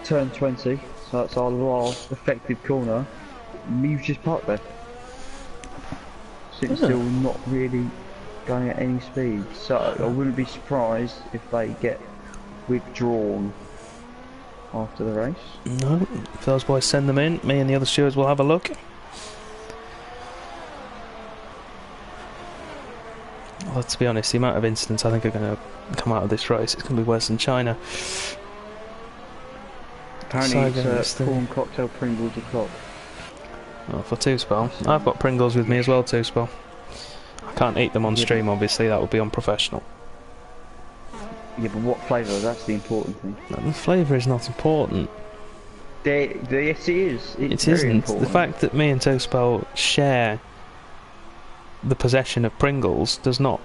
turn 20. So that's our last effective corner. He was just parked there. Sitting still, not really going at any speed. So I wouldn't be surprised if they get withdrawn after the race.
No, if those boys send them in, me and the other stewards will have a look. Well, to be honest, the amount of incidents I think are going to come out of this race, it's going to be worse than China.
Apparently it's corn cocktail Pringles o'clock.
Oh, for Two-Spell. I've got Pringles with me as well, Two-Spell. I can't eat them on stream, obviously, that would be unprofessional.
Yeah, but what flavour? That's the important thing.
The flavour is not important.
Yes, it is. It's
It
very
isn't.
important.
The fact that me and Two-Spell share the possession of Pringles does not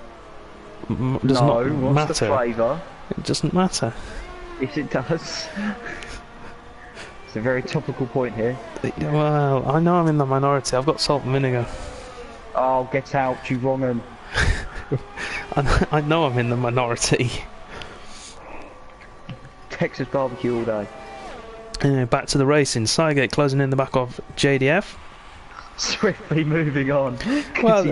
not
what's
matter.
the flavour?
It doesn't matter.
Yes, it does. It's a very topical point here.
Well, I know I'm in the minority. I've got salt and vinegar.
Oh, get out, you wrong 'un.
I know I'm in the minority.
Texas barbecue all day.
Anyway, back to the racing. Cygate closing in the back of JDF.
Swiftly moving on.
Well,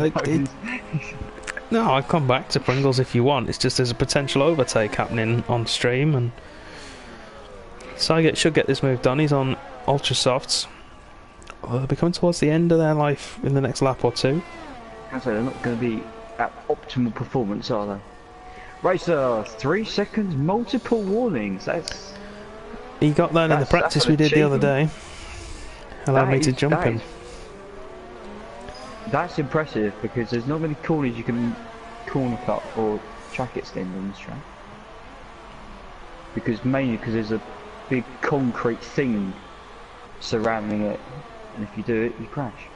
no, I'll come back to Pringles if you want. It's just there's a potential overtake happening on stream, and Cygate should get this move done. He's on ultra softs. Well, they'll be coming towards the end of their life in the next lap or two.
I say they're not going to be at optimal performance, are they? Racer, 3 seconds, multiple warnings.
He got that in the practice we did the other day. Allowed me to jump him.
That's impressive because there's not many corners you can corner cut or track extend on this track. Mainly because there's a big concrete thing surrounding it, and if you do it, you crash.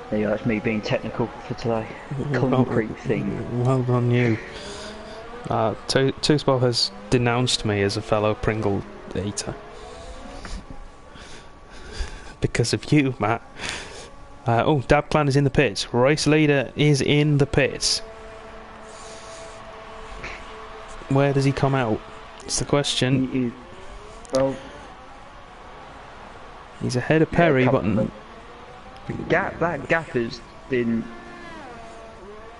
There you go, that's me being technical for today. Concrete thing.
Well done you. Two-Spot has denounced me as a fellow Pringle eater. Because of you, Matt. Oh, Dabclan is in the pits. Race leader is in the pits. Where does he come out? It's the question.
He is, well,
he's ahead of Perry, but
that gap has been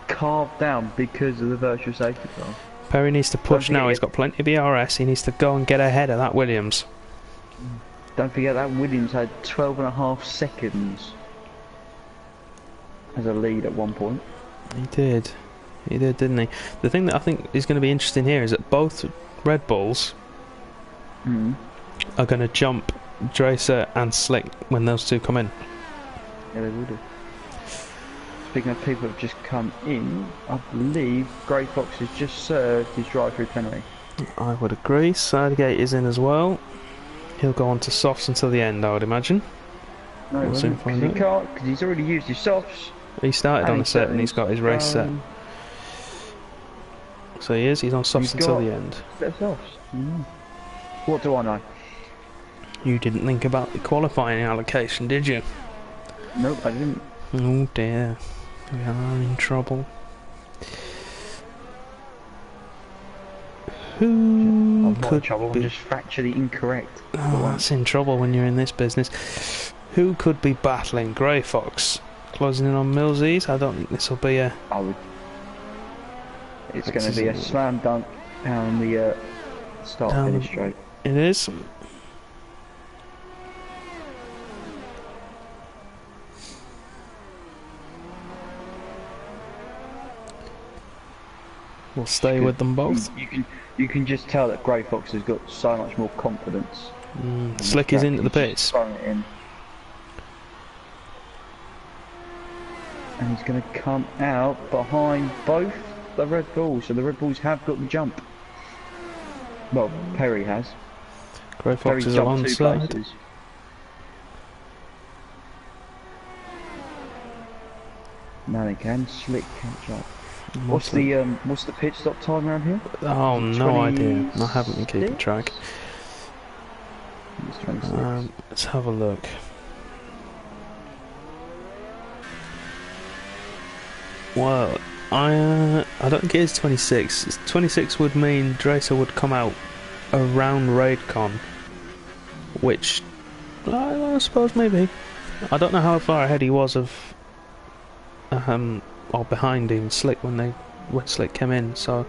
carved down because of the virtual safety car.
Perry needs to push now. He's got plenty of ERS. He needs to go and get ahead of that Williams.
Don't forget that Williams had 12.5 seconds as a lead at one point.
He did, didn't he? The thing that I think is going to be interesting here is that both Red Bulls are going to jump Dracer and Slick when those two come in.
Yeah, they will do. Speaking of people that have just come in, I believe Grey Fox has just served his drive-through penalty.
I would agree. Sidegate is in as well. He'll go on to softs until the end, I would imagine.
No,
we'll soon find out.
He can't, because he's already used his softs.
He started on a set and he's got his race set. So he's on softs until the end.
Softs. What do I know?
You didn't think about the qualifying allocation, did you?
Nope, I didn't.
Oh dear. We are in trouble.
I'm not in trouble, I'm just factually incorrect.
Oh, that's in trouble when you're in this business. Who could be battling? Grey Fox closing in on Millsies. I don't think this will be a...
It's going to be a slam dunk down the start finish straight.
It is. We'll stay with them both.
You can just tell that Grey Fox has got so much more confidence.
Slick is into the pits.
And he's going to come out behind both the Red Bulls, so the Red Bulls have got the jump. Well, Perry has.
Grey Fox is alongside.
Now they can. Slick catch up. What's the pit stop time around here?
Oh, no idea. I haven't been keeping track.
It's 26.
Let's have a look. Well, I don't think it is 26. 26 would mean Dracer would come out around Raidcon, which I suppose maybe. I don't know how far ahead he was of or behind him Slick when Slick came in, so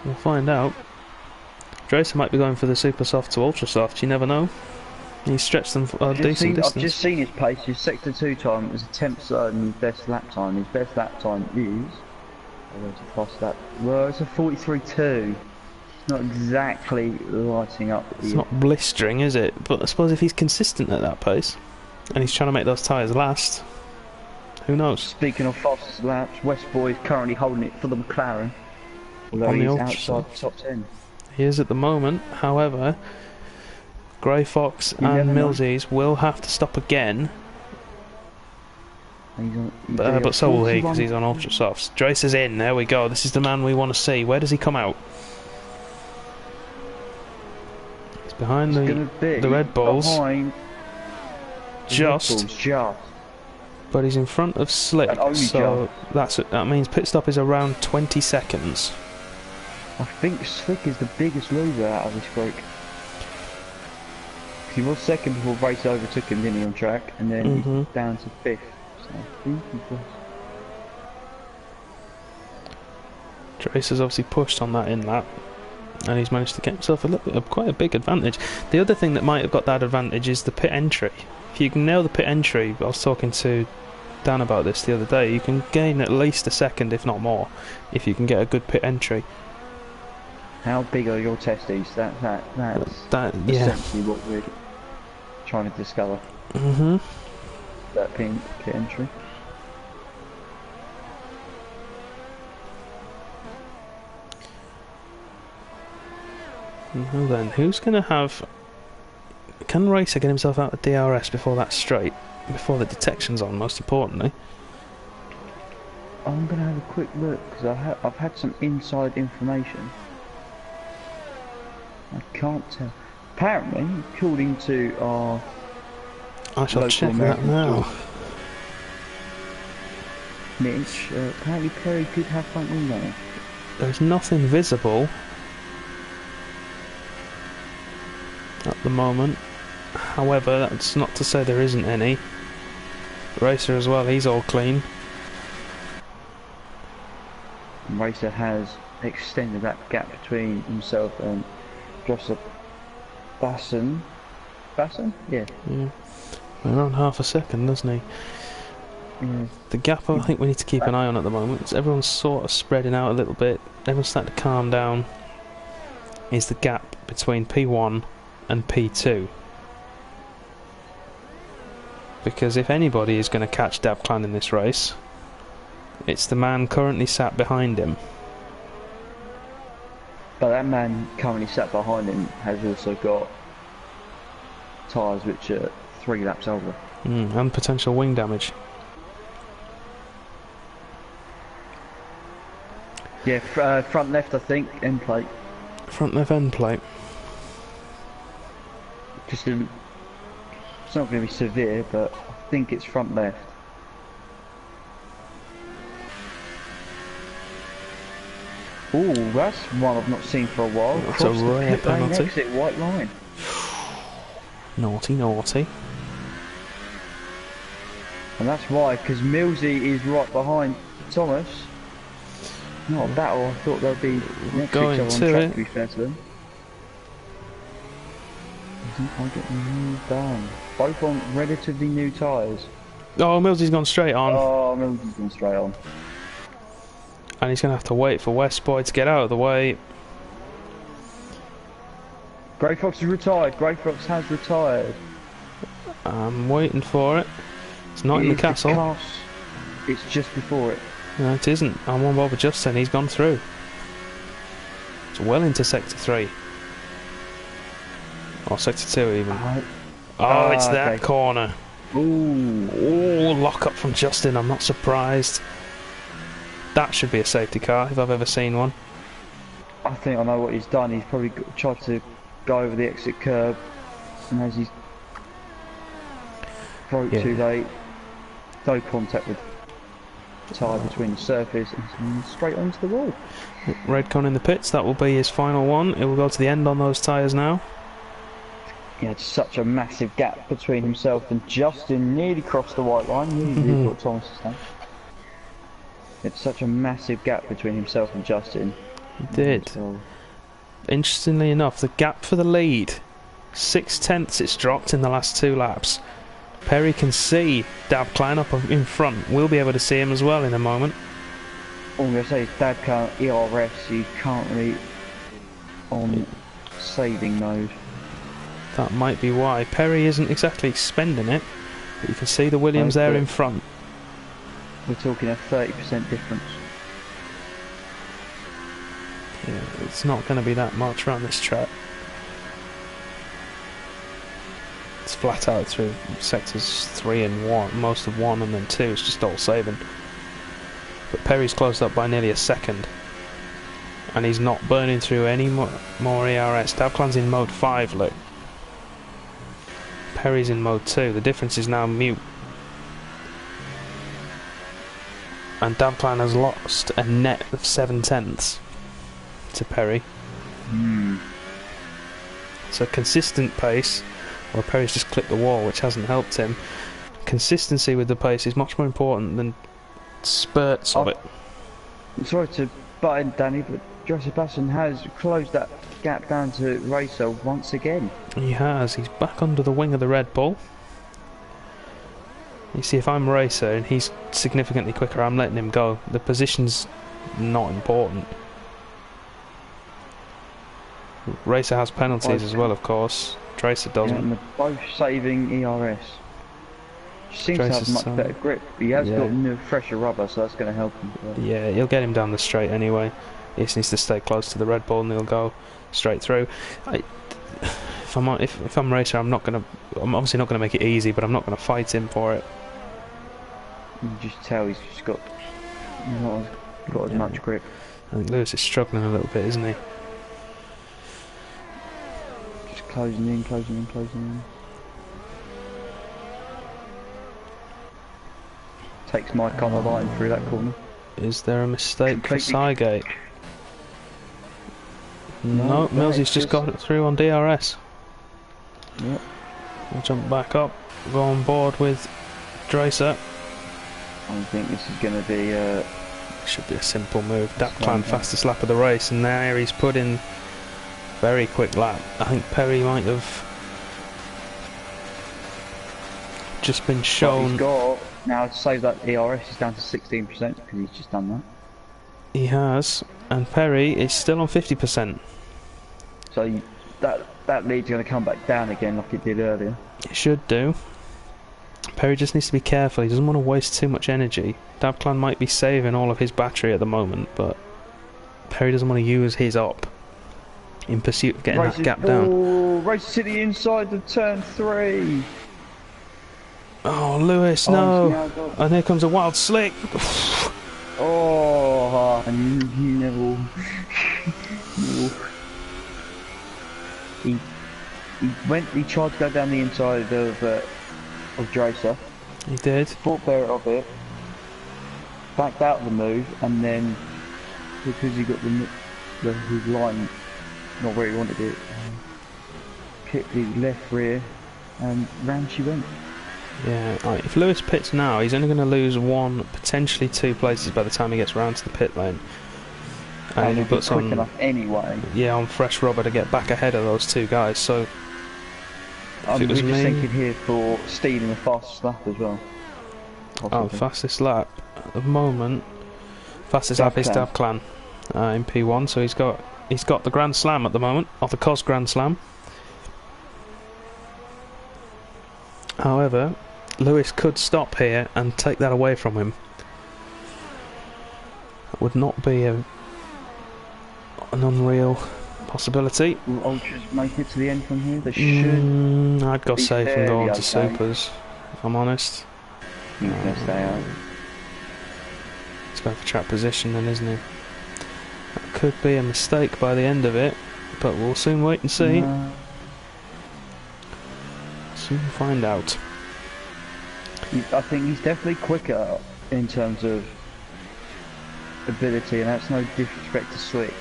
we'll find out. Dracer might be going for the super soft to ultra soft, you never know. He stretched them for a decent distance.
I've just seen his pace. His sector 2 time was a 10th third and his best lap time. His best lap time is... Well, it's a 43.2. It's not exactly lighting up.
It's not blistering, is it? But I suppose if he's consistent at that pace, and he's trying to make those tyres last, who knows?
Speaking of fastest laps, West Boy is currently holding it for the McLaren. Although he's outside the top 10.
He is at the moment, however... Grey Fox and Millsies will have to stop again, but so will he because he's on ultra softs. Dracer's in, there we go, this is the man we want to see. Where does he come out? He's behind the Red Bulls, but he's in front of Slick, so that means pit stop is around 20 seconds.
I think Slick is the biggest loser out of this group. He was second before Race overtook him, didn't he, on track? And then he's down to 5th. So
Dracer's obviously pushed on that in lap, and he's managed to get himself quite a big advantage. The other thing that might have got that advantage is the pit entry. If you can nail the pit entry, I was talking to Dan about this the other day, you can gain at least a second, if not more, if you can get a good pit entry.
How big are your testes? That's essentially what we're... trying to discover that pit entry.
Well then, who's going to have... Can Racer get himself out of DRS before that straight? Before the detection's on, most importantly.
I'm going to have a quick look, because I've had some inside information. I can't tell. Apparently, according to our
I shall check that now.
Mitch, apparently Perry could have front wing damage.
There's nothing visible at the moment. However, that's not to say there isn't any. Racer as well, he's all clean.
Racer has extended that gap between himself and Joseph Basson. Basson? Yeah.
Around half a second, doesn't he?
Yeah.
The gap I think we need to keep an eye on at the moment, because everyone's sort of spreading out a little bit, everyone's starting to calm down, is the gap between P1 and P2. Because if anybody is going to catch Dabclan in this race, it's the man currently sat behind him.
But that man currently sat behind him has also got tyres which are 3 laps over.
And potential wing damage.
Yeah, front left I think, end plate.
Front left end plate.
Just it's not going to be severe, but I think it's front left. Ooh, that's one I've not seen for a while.
That's a rare penalty.
Exit, white line.
Naughty, naughty.
And that's why, because Millsy is right behind Thomas. Not a battle, I thought they'd be next to each other on track, to be fair to them. Doesn't quite get moved down. Both on relatively new tyres.
Oh, Millsy's gone straight on.
Oh, Millsy's gone straight on.
And he's going to have to wait for Westboy to get out of the way.
Grey Fox is retired. Grey Fox has retired.
I'm waiting for it. It's not in the castle.
It's just before it.
No, it isn't. I won't bother Justin. He's gone through. It's well into Sector 3. Or Sector 2 even. Oh, it's that corner. Ooh, lock up from Justin. I'm not surprised. That should be a safety car if I've ever seen one.
I think I know what he's done. He's probably tried to go over the exit curb, and as he's broke too late, no contact with the tyre between the surface, and straight onto the wall.
Redcon in the pits. That will be his final one. It will go to the end on those tyres now.
He had such a massive gap between himself and Justin. Nearly crossed the white line. Nearly got Thomas to stand. It's such a massive gap between himself and Justin.
He did. Interestingly enough, the gap for the lead, 0.6 it's dropped in the last 2 laps. Perry can see Dabclan up in front. We'll be able to see him as well in a moment.
All I'm going to say is Dabclan ERS, he's currently on saving mode.
That might be why. Perry isn't exactly spending it, but you can see the Williams there in front.
We're talking a 30% difference.
Yeah, it's not going to be that much around this track. It's flat out through sectors 3 and 1, most of 1 and then 2, it's just all saving. But Perry's closed up by nearly a second. And he's not burning through any more ERS. Dabclan's in mode 5, look. Perry's in mode 2, the difference is now mute. And Dabclan has lost a net of 0.7 to Perry. So consistent pace, or Perry's just clipped the wall, which hasn't helped him. Consistency with the pace is much more important than spurts of it.
I'm sorry to butt in, Danny, but Joseph Basson has closed that gap down to Racer once again.
He has. He's back under the wing of the Red Bull. You see, if I'm Racer and he's significantly quicker, I'm letting him go. The position's not important. Racer has penalties as well, of course. Tracer
Yeah,
doesn't.
and they're both saving ERS. Seems to have
Tracer's
much better grip. He has
yeah.
got new, fresher rubber, so that's going to help him.
Yeah, he'll get him down the straight anyway. He just needs to stay close to the Red Bull and he'll go straight through. If I'm racer, I'm obviously not gonna make it easy, but I'm not gonna fight him for it.
You can just tell he's just got not as much grip.
I think Lewis is struggling a little bit, isn't he?
Just closing in, closing in, closing in. Takes Mike on the line through that corner.
Is there a mistake for
Completely.
Cygate? No, Millsy's just got it through on DRS.
Yep.
We'll jump back up, go on board with Tracer.
I think this is going to be
Should be a simple move. Dapclan fastest lap of the race, and there he's put in very quick lap. I think Perry might have just been shown.
He's got now to save that ERS is down to 16% because he's just done that.
He has, and Perry is still on 50%.
So that lead's going to come back down again like it did earlier.
It should do. Perry just needs to be careful. He doesn't want to waste too much energy. Dapclan might be saving all of his battery at the moment, but Perry doesn't want to use his up in pursuit of getting that gap down.
Race to the inside of turn 3.
Oh, Lewis, no! And here comes a wild slick.
Oh, you never. He tried to go down the inside of Dracer.
He did.
Thought better of it. Backed out of the move, and then because he got his line not where he wanted it, kicked the left rear, and round she went.
Yeah, right. If Lewis pits now, he's only going to lose one, potentially two places by the time he gets round to the pit lane. And he puts
quick
on
enough anyway.
Yeah, on fresh rubber to get back ahead of those two guys. So
we're
it was
just
me,
thinking here for stealing the fastest lap as well. Possibly.
fastest lap at the moment. Fastest lap is Dapclan in P1. So he's got the Grand Slam at the moment, or the COS Grand Slam. However, Lewis could stop here and take that away from him. That would not be an unreal possibility.
Will Ultras make it to the end from here? They should.
I'd go safe and go on to
okay.
Supers, if I'm honest.
He's going to stay out.
He's going for track position then, isn't he? That could be a mistake by the end of it, but we'll soon wait and see. Soon find out.
I think he's definitely quicker in terms of ability, and that's no disrespect to Slick.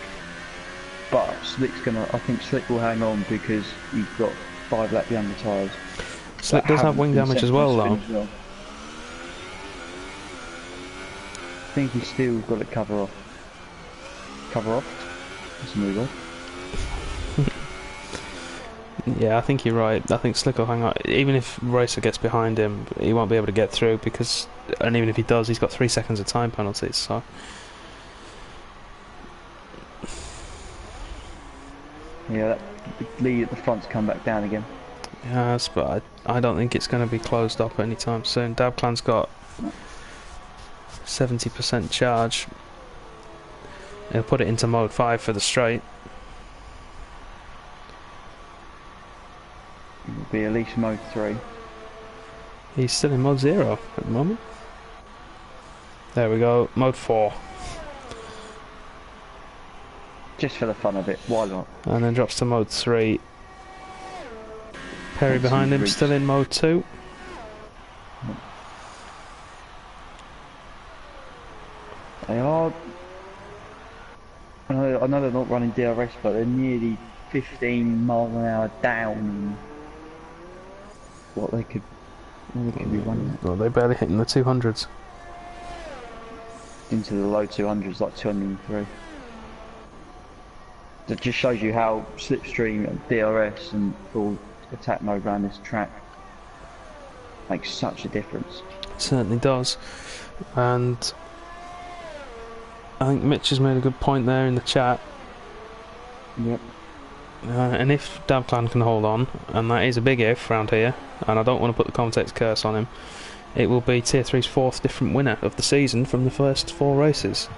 But I think Slick will hang on because he's got 5 laps behind the tyres.
Slick does have wing damage as well, though.
I think he's still got to cover off. Cover off? That's a new word.
Yeah, I think you're right. I think Slick will hang on. Even if Racer gets behind him, he won't be able to get through and even if he does, he's got 3 seconds of time penalties. So
yeah, that lead at the front's come back down again.
yes, but I don't think it's going to be closed up anytime soon. Dabclan's got 70% charge. He'll put it into mode 5 for the straight.
It will be at least mode 3.
He's still in mode 0 at the moment. There we go, mode 4.
Just for the fun of it, why not?
And then drops to mode 3. Perry behind him, still in mode 2.
They are. I know they're not running DRS, but they're nearly 15 miles an hour down what they could be running at.
Well, they're barely hitting the 200s.
Into the low 200s, like 203. That just shows you how slipstream and DRS and full attack mode around this track makes such a difference.
It certainly does. And I think Mitch has made a good point there in the chat.
Yep.
And if Dabclan can hold on, and that is a big if round here, and I don't want to put the commentator's curse on him, it will be Tier 3's 4th different winner of the season from the first 4 races.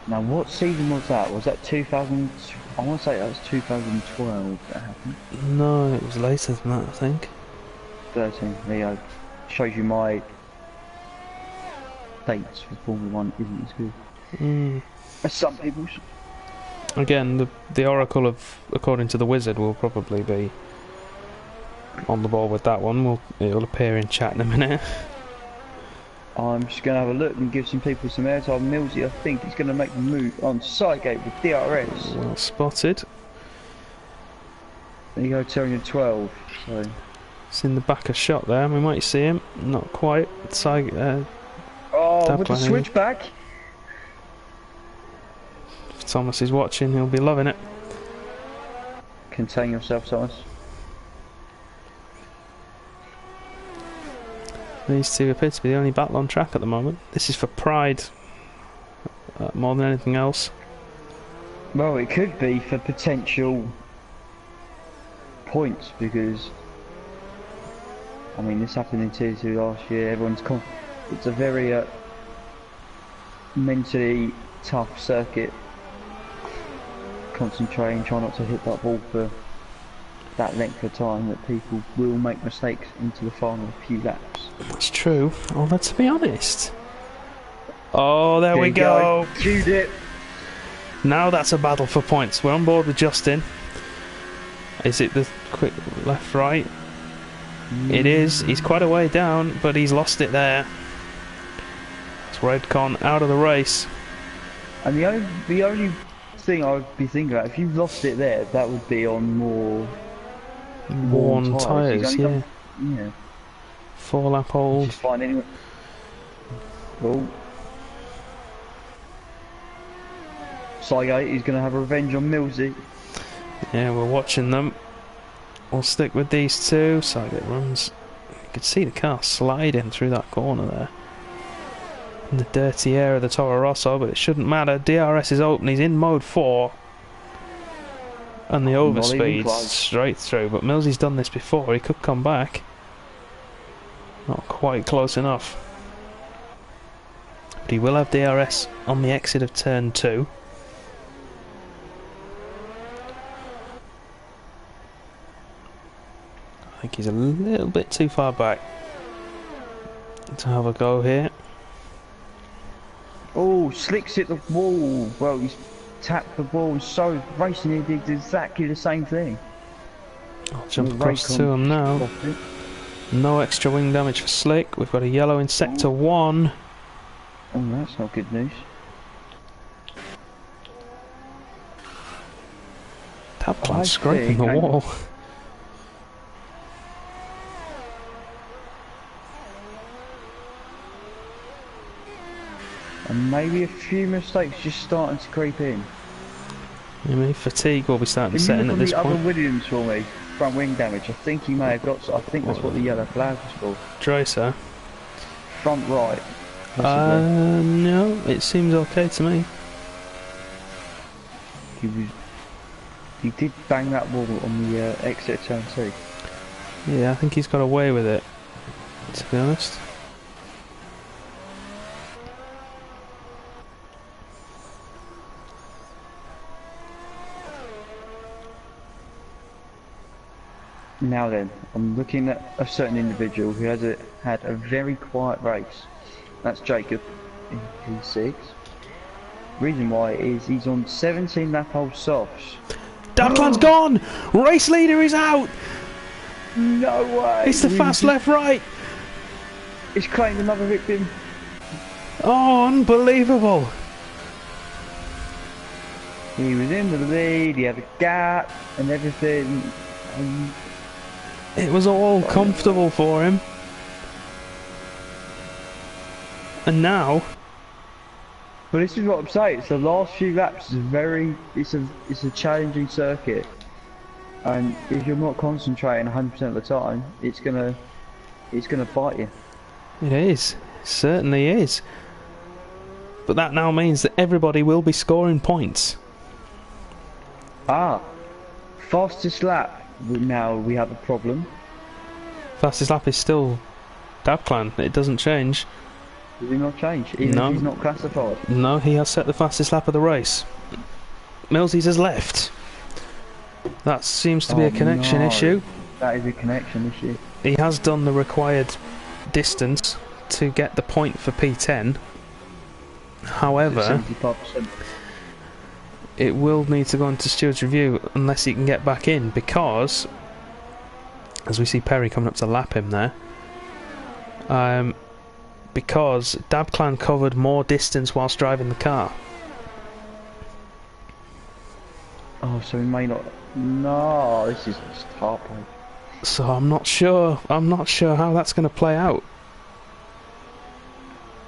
Now, what season was that? Was that 2000? I want to say that was 2012 that happened.
No, it was later than that, I think.
13. There you go. Shows you my dates for Formula 1 isn't as good as some people's.
Again, the oracle of, according to the wizard, will probably be on the ball with that one. It'll appear in chat in a minute.
I'm just going to have a look and give some people some airtime. Millsy, I think he's going to make the move on Sidegate with DRS.
Well spotted.
There you go, 212. So
it's in the back of shot there. We might see him. Not quite.
oh, with the switchback.
If Thomas is watching, he'll be loving it.
Contain yourself, Thomas.
These two appear to be the only battle on track at the moment. This is for pride more than anything else.
Well, it could be for potential points because, I mean, this happened in Tier 2 last year. It's a very mentally tough circuit. Concentrating, try not to hit that ball for that length of time, that people will make mistakes into the final few laps.
That's true, although to be honest... Oh, there we go!
Queued it!
Now that's a battle for points. We're on board with Justin. Is it the quick left-right? It is. He's quite a way down, but he's lost it there. It's Redcon out of the race.
And the only thing I would be thinking about, if you lost it there, that would be on more
worn tyres, yeah.
Yeah.
4-lap old.
Just fine anyway. Oh. Sidegate, he's going to have revenge on Millsy.
Yeah, we're watching them. We'll stick with these two. Sidegate runs. You could see the car sliding through that corner there. In the dirty air of the Toro Rosso, but it shouldn't matter. DRS is open. He's in mode 4. And the overspeed straight through. But Millsy's done this before. He could come back. Not quite close enough. But he will have DRS on the exit of turn 2. I think he's a little bit too far back to have a go here.
Oh, Slick's hit the wall. Well, he's tapped the ball, and so racing he did exactly the same thing.
I'll jump across to him now. No extra wing damage for Slick. We've got a yellow in sector 1.
Oh, that's not good news.
Dabclan's scraping the wall.
And maybe a few mistakes just starting to creep in.
Maybe fatigue will be starting to set in at this point.
Other Williams for me, front wing damage. I think he may have got. I think that's what the yellow flag was for.
Tracer.
Front right.
No, it seems okay to me.
He did bang that wall on the exit turn 2.
Yeah, I think he's got away with it, to be honest.
Now then, I'm looking at a certain individual who has had a very quiet race. That's Jacob in P6. Reason why is he's on 17 lap old softs.
Dabclan's gone! Race leader is out!
No way!
It's the fast left right!
He's claimed another victim.
Oh, unbelievable!
He was in the lead, he had a gap and everything.
It was all comfortable for him. And now...
Well, this is what I'm saying. It's the last few laps is it's a challenging circuit. And if you're not concentrating 100% of the time, it's gonna bite you.
It is. It certainly is. But that now means that everybody will be scoring points.
Ah. Fastest lap, now we have a problem.
Fastest lap is still Dabclan. It doesn't change.
Does he not change? Even if he's not classified?
No, he has set the fastest lap of the race. Millsies has left. That seems to be a connection issue.
That is a connection issue.
He has done the required distance to get the point for P10. However,
75%.
it will need to go into Stewards review unless he can get back in, because as we see Perry coming up to lap him there, because Dabclan covered more distance whilst driving the car.
Oh, so he may not. No, this is just heartbreak.
So I'm not sure how that's going to play out.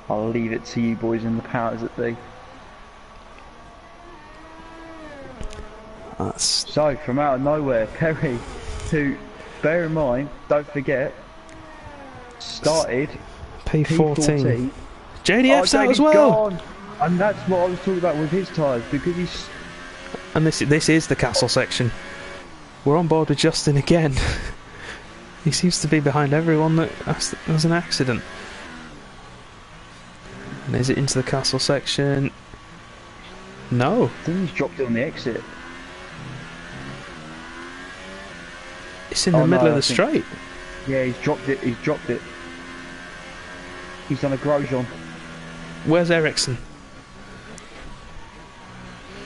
I'll leave it to you boys and the powers that be. So, from out of nowhere, Perry, who, bear in mind, don't forget, started
P14. JDF's out as well!
Gone. And that's what I was talking about with his tyres, because he's...
And this is the castle section. We're on board with Justin again. He seems to be behind everyone that has an accident. And is it into the castle section? No.
I think he's dropped it on the exit.
It's in the middle of the straight.
Yeah, he's dropped it. He's done a Grosjean.
Where's Ericsson?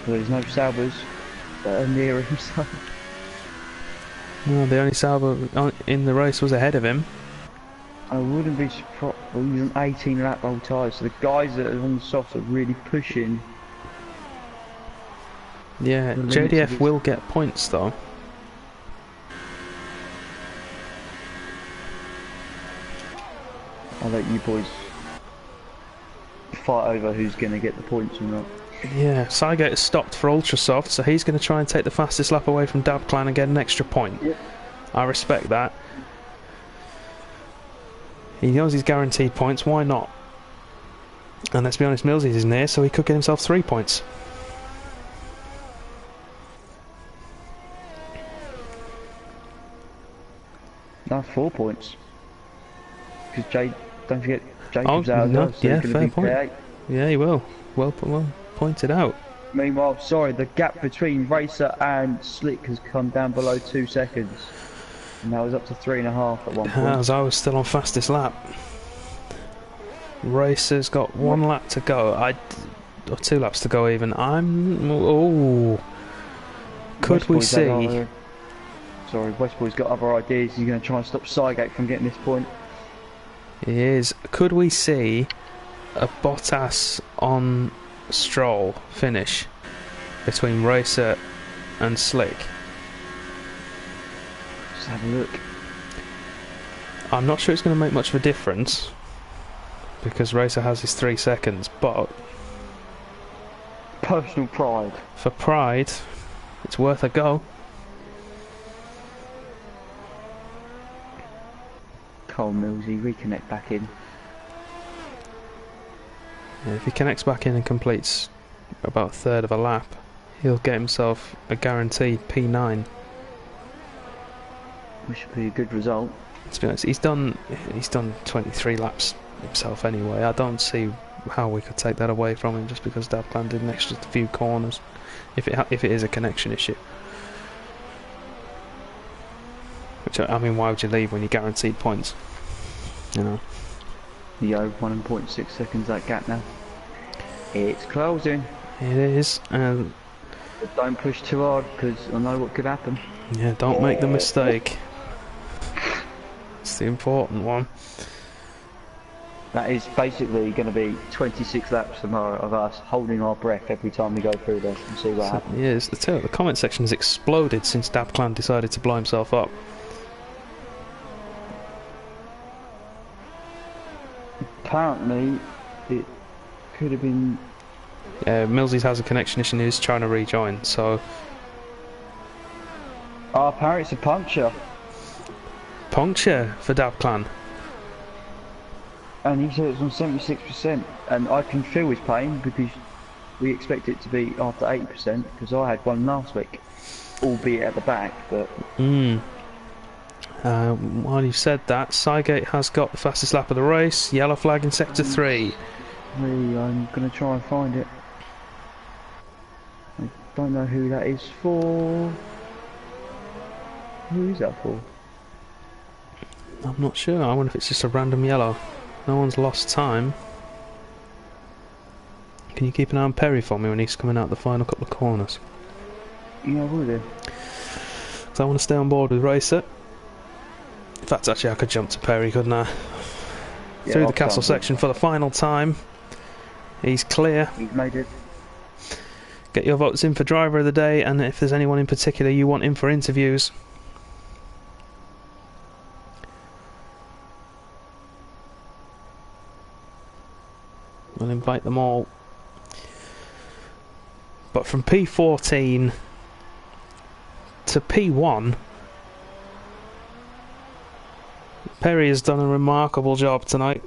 Well, there's no Saubers that are near him, so...
No, the only Sauber in the race was ahead of him.
I wouldn't be surprised. Well, he's on 18 lap old tyres, so the guys that are on the softs are really pushing.
Yeah, JDF will get points though.
I'll let you boys fight over who's going to get the points or not.
Yeah, Sygate has stopped for Ultrasoft, so he's going to try and take the fastest lap away from Dabclan and get an extra point.
Yep.
I respect that. He knows he's guaranteed points, why not? And let's be honest, Millsies is near, so he could get himself 3 points.
No, 4 points. Because don't forget, Jacob's out as
no,
well, so
yeah,
he's
fair
going to be
point.
P8.
Yeah, he will. Well pointed out.
Meanwhile, sorry, the gap between Racer and Slick has come down below 2 seconds. And that was up to 3.5 at one point.
As I was still on fastest lap. Racer's got 1 lap to go. Or 2 laps to go even. Could we see...
Sorry, Westboy's got other ideas. He's going to try and stop Sygate from getting this point.
He is. Could we see a Bottas on Stroll finish between Racer and Slick?
Let's have a look.
I'm not sure it's going to make much of a difference because Racer has his 3 seconds, but
personal pride.
For pride, it's worth a go.
Cole Millsy, reconnect back in.
Yeah, if he connects back in and completes about a third of a lap, he'll get himself a guaranteed P9.
Which should be a good result.
To be honest, he's done 23 laps himself anyway. I don't see how we could take that away from him just because Dabclan did an extra few corners. If it is a connection issue. Which, I mean, why would you leave when you're guaranteed points? You know.
Yo, 1.6 seconds that gap now. It's closing.
It is, and
but don't push too hard because I know what could happen.
Yeah, don't make the mistake. It's the important one.
That is basically going to be 26 laps tomorrow of us holding our breath every time we go through this and see what happens.
Yes, the comment section has exploded since Dabclan decided to blow himself up.
Apparently, it could have been...
Millsies has a connection issue and is trying to rejoin, so...
Oh, apparently it's a puncture.
Puncture for Dabclan.
And he said it's on 76%, and I can feel his pain because we expect it to be after 80% because I had one last week. albeit at the back, but...
While you've said that, Cygate has got the fastest lap of the race. Yellow flag in sector 3.
I'm going to try and find it. I don't know who that is for. Who is that for?
I'm not sure. I wonder if it's just a random yellow. No one's lost time. Can you keep an eye on Perry for me when he's coming out the final couple of corners?
Yeah, I will do.
Because I want to stay on board with Racer. In fact, actually, I could jump to Perry, couldn't I?
Yeah,
Through the castle section for the final time. He's clear.
He's made it.
Get your votes in for driver of the day, and if there's anyone in particular you want in for interviews. We'll invite them all. But from P14 to P1, Perry has done a remarkable job tonight,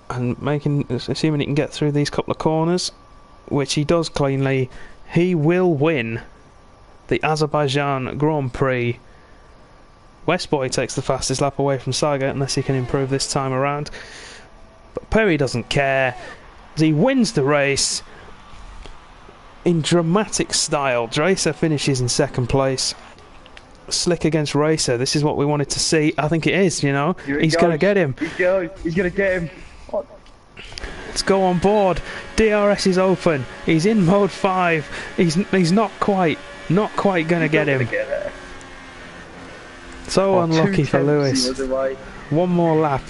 and assuming he can get through these couple of corners, which he does cleanly, he will win the Azerbaijan Grand Prix. Westboy takes the fastest lap away from Saga unless he can improve this time around, but Perry doesn't care as he wins the race in dramatic style. Dracer finishes in second place. Slick against Racer. This is what we wanted to see. I think it is, you know. He's going to get him.
He's going to get him. Oh.
Let's go on board. DRS is open. He's in mode 5. He's not quite going to get him. So unlucky for Lewis. One more lap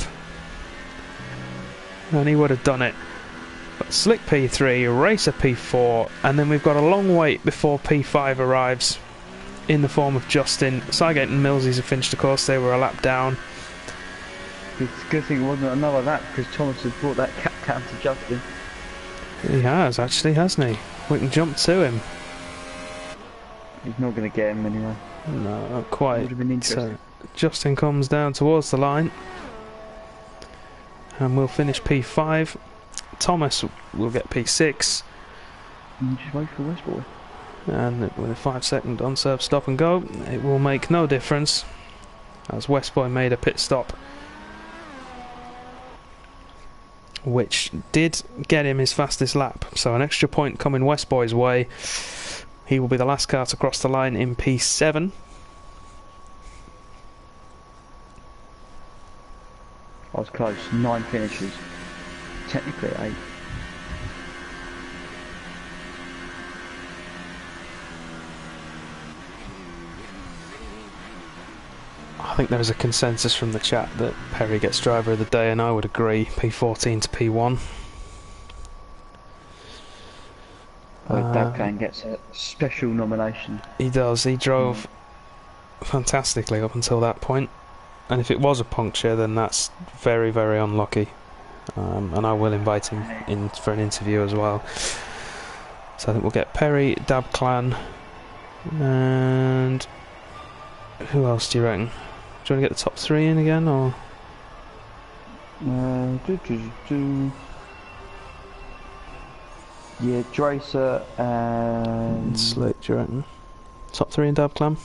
and he would have done it. But Slick P3, Racer P4, and then we've got a long wait before P5 arrives in the form of Justin. Cygate and Millsies have finished, of course. They were a lap down.
It's a good thing it wasn't another lap, because Thomas has brought that cap down to Justin.
He has, actually, hasn't he? We can jump to him.
He's not going to get him anyway.
No, not quite.
Would have been interesting.
So Justin comes down towards the line, and we'll finish P5. Thomas will get P6.
And just wait for Westboy.
And with a 5-second unserved stop and go, it will make no difference, as Westboy made a pit stop, which did get him his fastest lap. So an extra point coming Westboy's way. He will be the last car to cross the line in P7.
I was close. 9 finishes. Technically 8.
I think there is a consensus from the chat that Perry gets driver of the day, and I would agree. P14 to P1.
Dabcan gets a special nomination.
He does. He drove fantastically up until that point, and if it was a puncture, then that's very, very unlucky. And I will invite him in for an interview as well. So I think we'll get Perry, Dabclan, and who else do you reckon? Do you want to get the top 3 in again, or?
Yeah, Dracer and
Slick, do you reckon? Top 3 in Dabclan?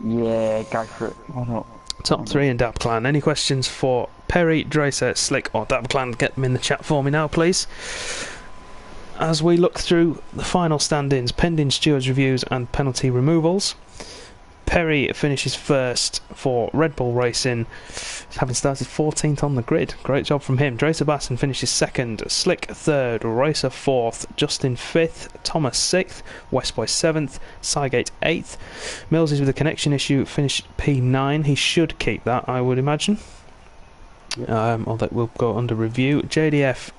Yeah, go for it. Why not?
Top 3 in Dabclan. Any questions for Perry, Dracer, Slick or Dabclan? Get them in the chat for me now, please. As we look through the final stand-ins, pending stewards reviews and penalty removals, Perry finishes first for Red Bull Racing, having started 14th on the grid. Great job from him. Dracer Basson finishes second, Slick third, Racer fourth, Justin fifth, Thomas sixth, Westboy seventh, Cygate eighth. Millsies with a connection issue finished P9. He should keep that, I would imagine. Although we'll go under review. JDF,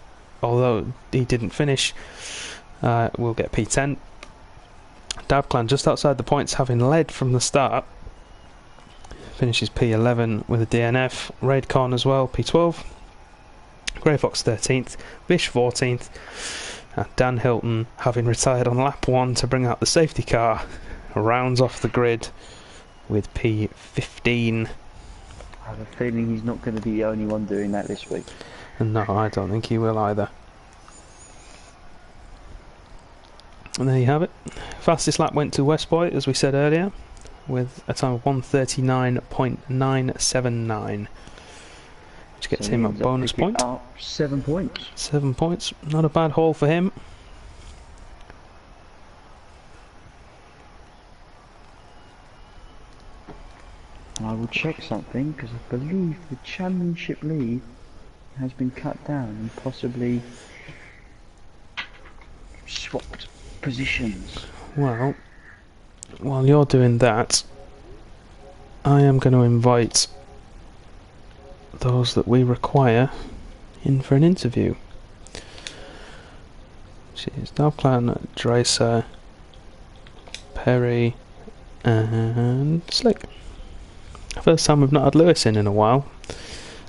although he didn't finish, will get P10. Dabclan just outside the points, having led from the start, finishes P11 with a DNF. Raidcon as well, P12. Grey Fox 13th, Bish 14th, and Dan Hilton, having retired on lap 1 to bring out the safety car, rounds off the grid with P15.
I have a feeling he's not going to be the only one doing that this week.
And no, I don't think he will either. And there you have it. Fastest lap went to Westboy, as we said earlier, with a time of 1:39.979, which gets him a bonus point.
7 points.
7 points. Not a bad haul for him.
I will check something because I believe the championship lead has been cut down and possibly swapped positions.
Well, while you're doing that, I am going to invite those that we require in for an interview. Cheers, Dalclan, Dracer, Perry, and Slick. First time we've not had Lewis in a while,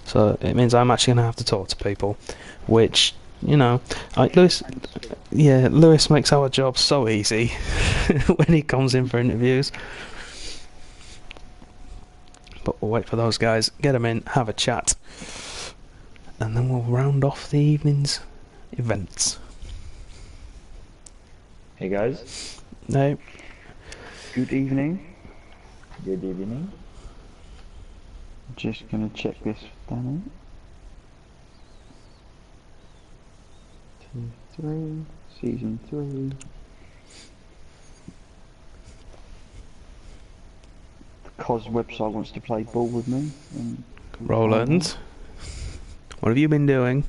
so it means I'm actually going to have to talk to people, which, you know, Lewis makes our job so easy when he comes in for interviews. But we'll wait for those guys, get them in, have a chat, and then we'll round off the evening's events.
Hey guys.
No.
Good evening.
Good evening.
Just gonna check this down. 2, 3, season 3. The COS website wants to play ball with me.
Roland, what have you been doing?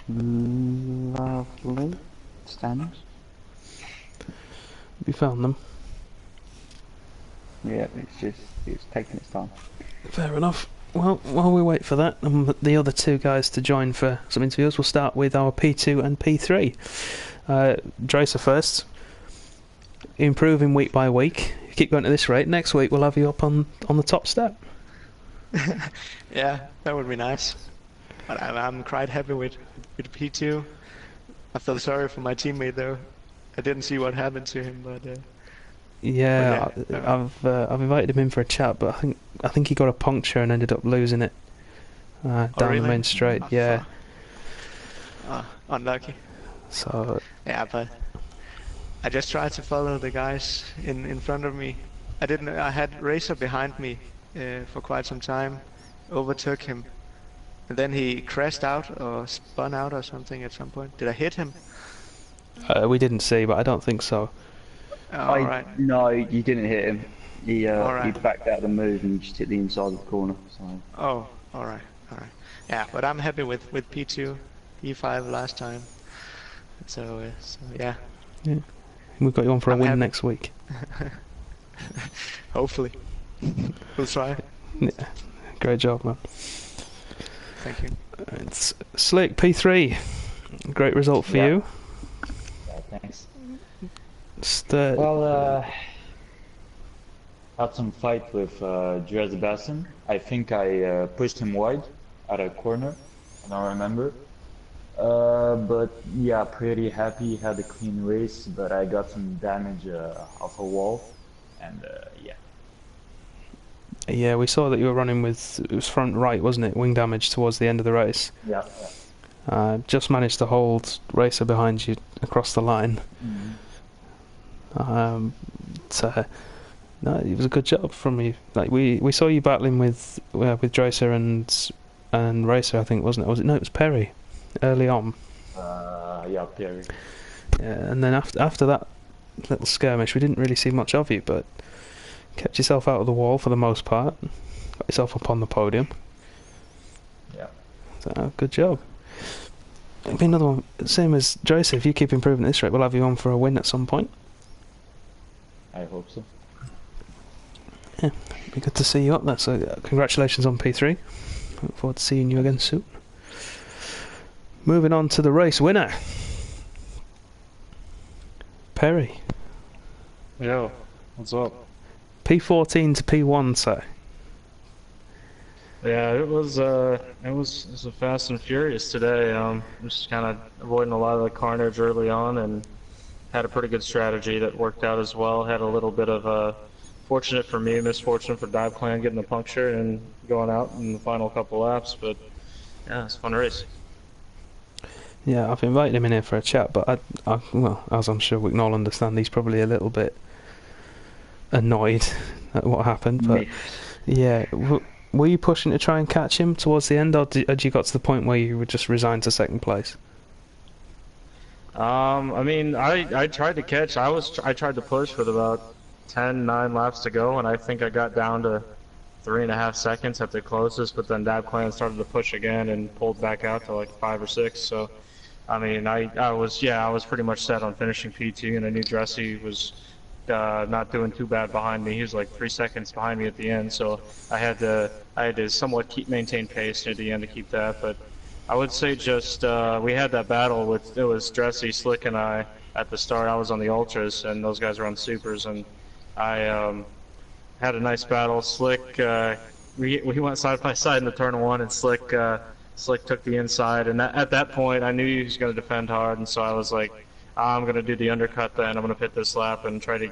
Lovely. Standings.
Have you found them?
Yeah, it's taking its time.
Fair enough. Well, while we wait for that, and the other two guys to join for some interviews, we'll start with our P2 and P3. Dracer first. Improving week by week. You keep going at this rate, next week we'll have you up on the top step.
Yeah, that would be nice. But I'm quite happy with P2. I feel sorry for my teammate though. I didn't see what happened to him, but
I've invited him in for a chat, but I think he got a puncture and ended up losing it down
really?
the main straight. Yeah.
Unlucky.
So
yeah, but I just tried to follow the guys in front of me. I had Racer behind me for quite some time. Overtook him, and then he crashed out or spun out or something at some point. Did I hit him?
we didn't see, but I don't think so.
Alright.
No, you didn't hit him. He
Alright.
backed out of the move and you just hit the inside of the corner. So.
Oh, alright. Yeah, but I'm happy with P2, E5 last time. So yeah.
Yeah. We've got you on for a
I'm
win
happy.
next week.
Hopefully. We'll try.
Yeah. Great job, man.
Thank you.
It's Slick, P3. Great result for you.
Yeah, thanks.
Just,
Well, had some fight with R4 Azerbaijan. I think I pushed him wide at a corner. I don't remember. But yeah, pretty happy. Had a clean race, but I got some damage off a wall, and yeah.
Yeah, we saw that you were running with, it was front right, wasn't it? Wing damage towards the end of the race.
Yeah.
Just managed to hold Racer behind you across the line. So no, it was a good job from you. Like we saw you battling with Dracer and Racer, I think, wasn't it? No, it was Perry early on.
Yeah, Perry.
Yeah, and then after that little skirmish, we didn't really see much of you, but kept yourself out of the wall for the most part. Got yourself up on the podium.
Yeah.
So good job. It'll be another one, same as Dracer. If you keep improving at this rate, we'll have you on for a win at some point.
I hope so.
Yeah, be good to see you up there. So congratulations on P3. Look forward to seeing you again soon. Moving on to the race winner, Perry.
Yo, what's up?
P14 to P1, sir.
Yeah, it was a fast and furious today. Just kind of avoiding a lot of the carnage early on, and had a pretty good strategy that worked out as well. Had a little bit of fortunate for me, misfortune for Dive Clan getting the puncture and going out in the final couple laps, but Yeah, it's a fun race.
Yeah, I've invited him in here for a chat, but well, as I'm sure we can all understand, he's probably a little bit annoyed at what happened. But yeah, were you pushing to try and catch him towards the end, or had you got to the point where you were just resigned to second place?
I mean, I tried to catch. I tried to push with about 9 laps to go, and I think I got down to 3.5 seconds at the closest. But then Dab Clan started to push again and pulled back out to like 5 or 6. So, I mean, I was pretty much set on finishing P2, and I knew Dressy was not doing too bad behind me. He was like 3 seconds behind me at the end, so I had to somewhat maintain pace near the end to keep that. But I would say just we had that battle with, it was Dressy, Slick, and I at the start. I was on the ultras, and those guys were on supers, and I had a nice battle. Slick, we went side by side in the turn one, and Slick took the inside, and at that point I knew he was going to defend hard, and so I was like, I'm going to do the undercut then. I'm going to pit this lap and try to,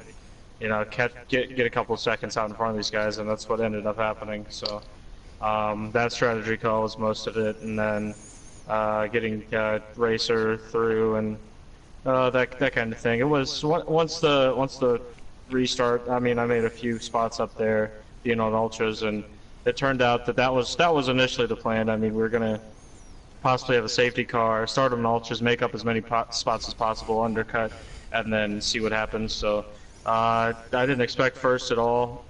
you know, get a couple of seconds out in front of these guys, and that's what ended up happening. So that strategy call was most of it, and then getting Racer through and that kind of thing. It was once the restart. I mean, I made a few spots up there, being on ultras, and it turned out that was initially the plan. I mean, we were gonna possibly have a safety car, start on ultras, make up as many spots as possible, undercut, and then see what happens. So I didn't expect first at all.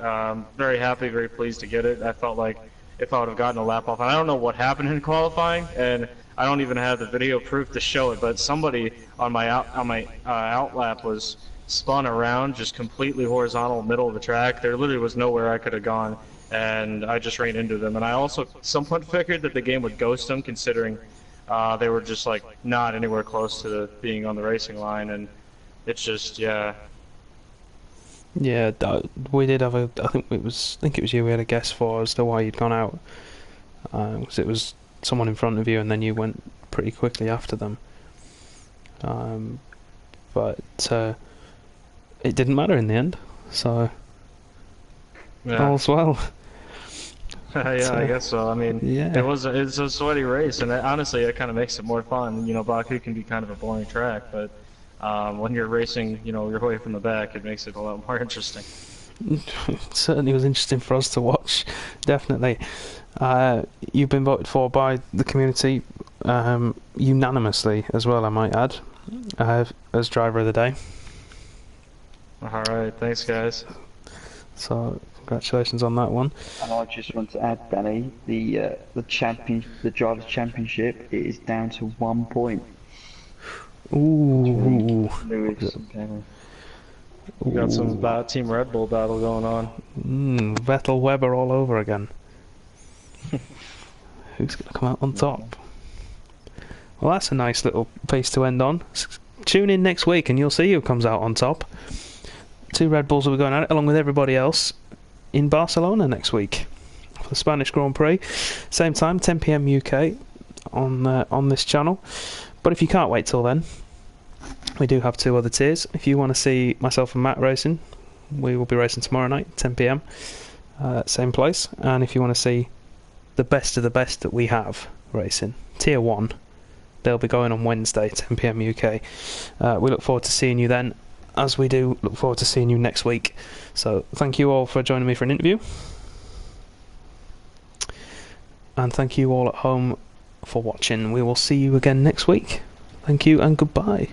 Very happy, very pleased to get it. I felt like if I would have gotten a lap off, and I don't know what happened in qualifying, and I don't even have the video proof to show it, but somebody on my out lap was spun around just completely horizontal middle of the track. There literally was nowhere I could have gone, and I just ran into them. And I also somewhat figured that the game would ghost them, considering they were just like not anywhere close to being on the racing line, and it's just
Yeah, we did have I think it was you we had a guess for as to why you'd gone out. Because it was someone in front of you, and then you went pretty quickly after them. But it didn't matter in the end, so all's well.
Yeah, I guess so. I mean,
yeah.
it's a sweaty race, and honestly, it kind of makes it more fun. You know, Baku can be kind of a boring track, but when you're racing, you know, your way from the back, it makes it a lot more interesting.
It certainly was interesting for us to watch, definitely. You've been voted for by the community unanimously as well, I might add, as driver of the day.
Alright, thanks guys.
So congratulations on that one.
And I just want to add, Danny, the drivers' championship, it is down to 1 point.
Ooh.
Lewis and Kevin.
We got some Team Red Bull battle going on.
Vettel Weber all over again. Who's going to come out on top? Well, that's a nice little piece to end on. Tune in next week and you'll see who comes out on top. 2 Red Bulls will be going at it along with everybody else in Barcelona next week for the Spanish Grand Prix. Same time, 10 PM UK on this channel. But if you can't wait till then, we do have 2 other tiers. If you want to see myself and Matt racing, we will be racing tomorrow night, 10 PM, same place. And if you want to see the best of the best that we have racing, tier 1, they'll be going on Wednesday, 10 PM UK. We look forward to seeing you then, as we do look forward to seeing you next week. So thank you all for joining me for an interview, and thank you all at home for watching. We will see you again next week. Thank you and goodbye.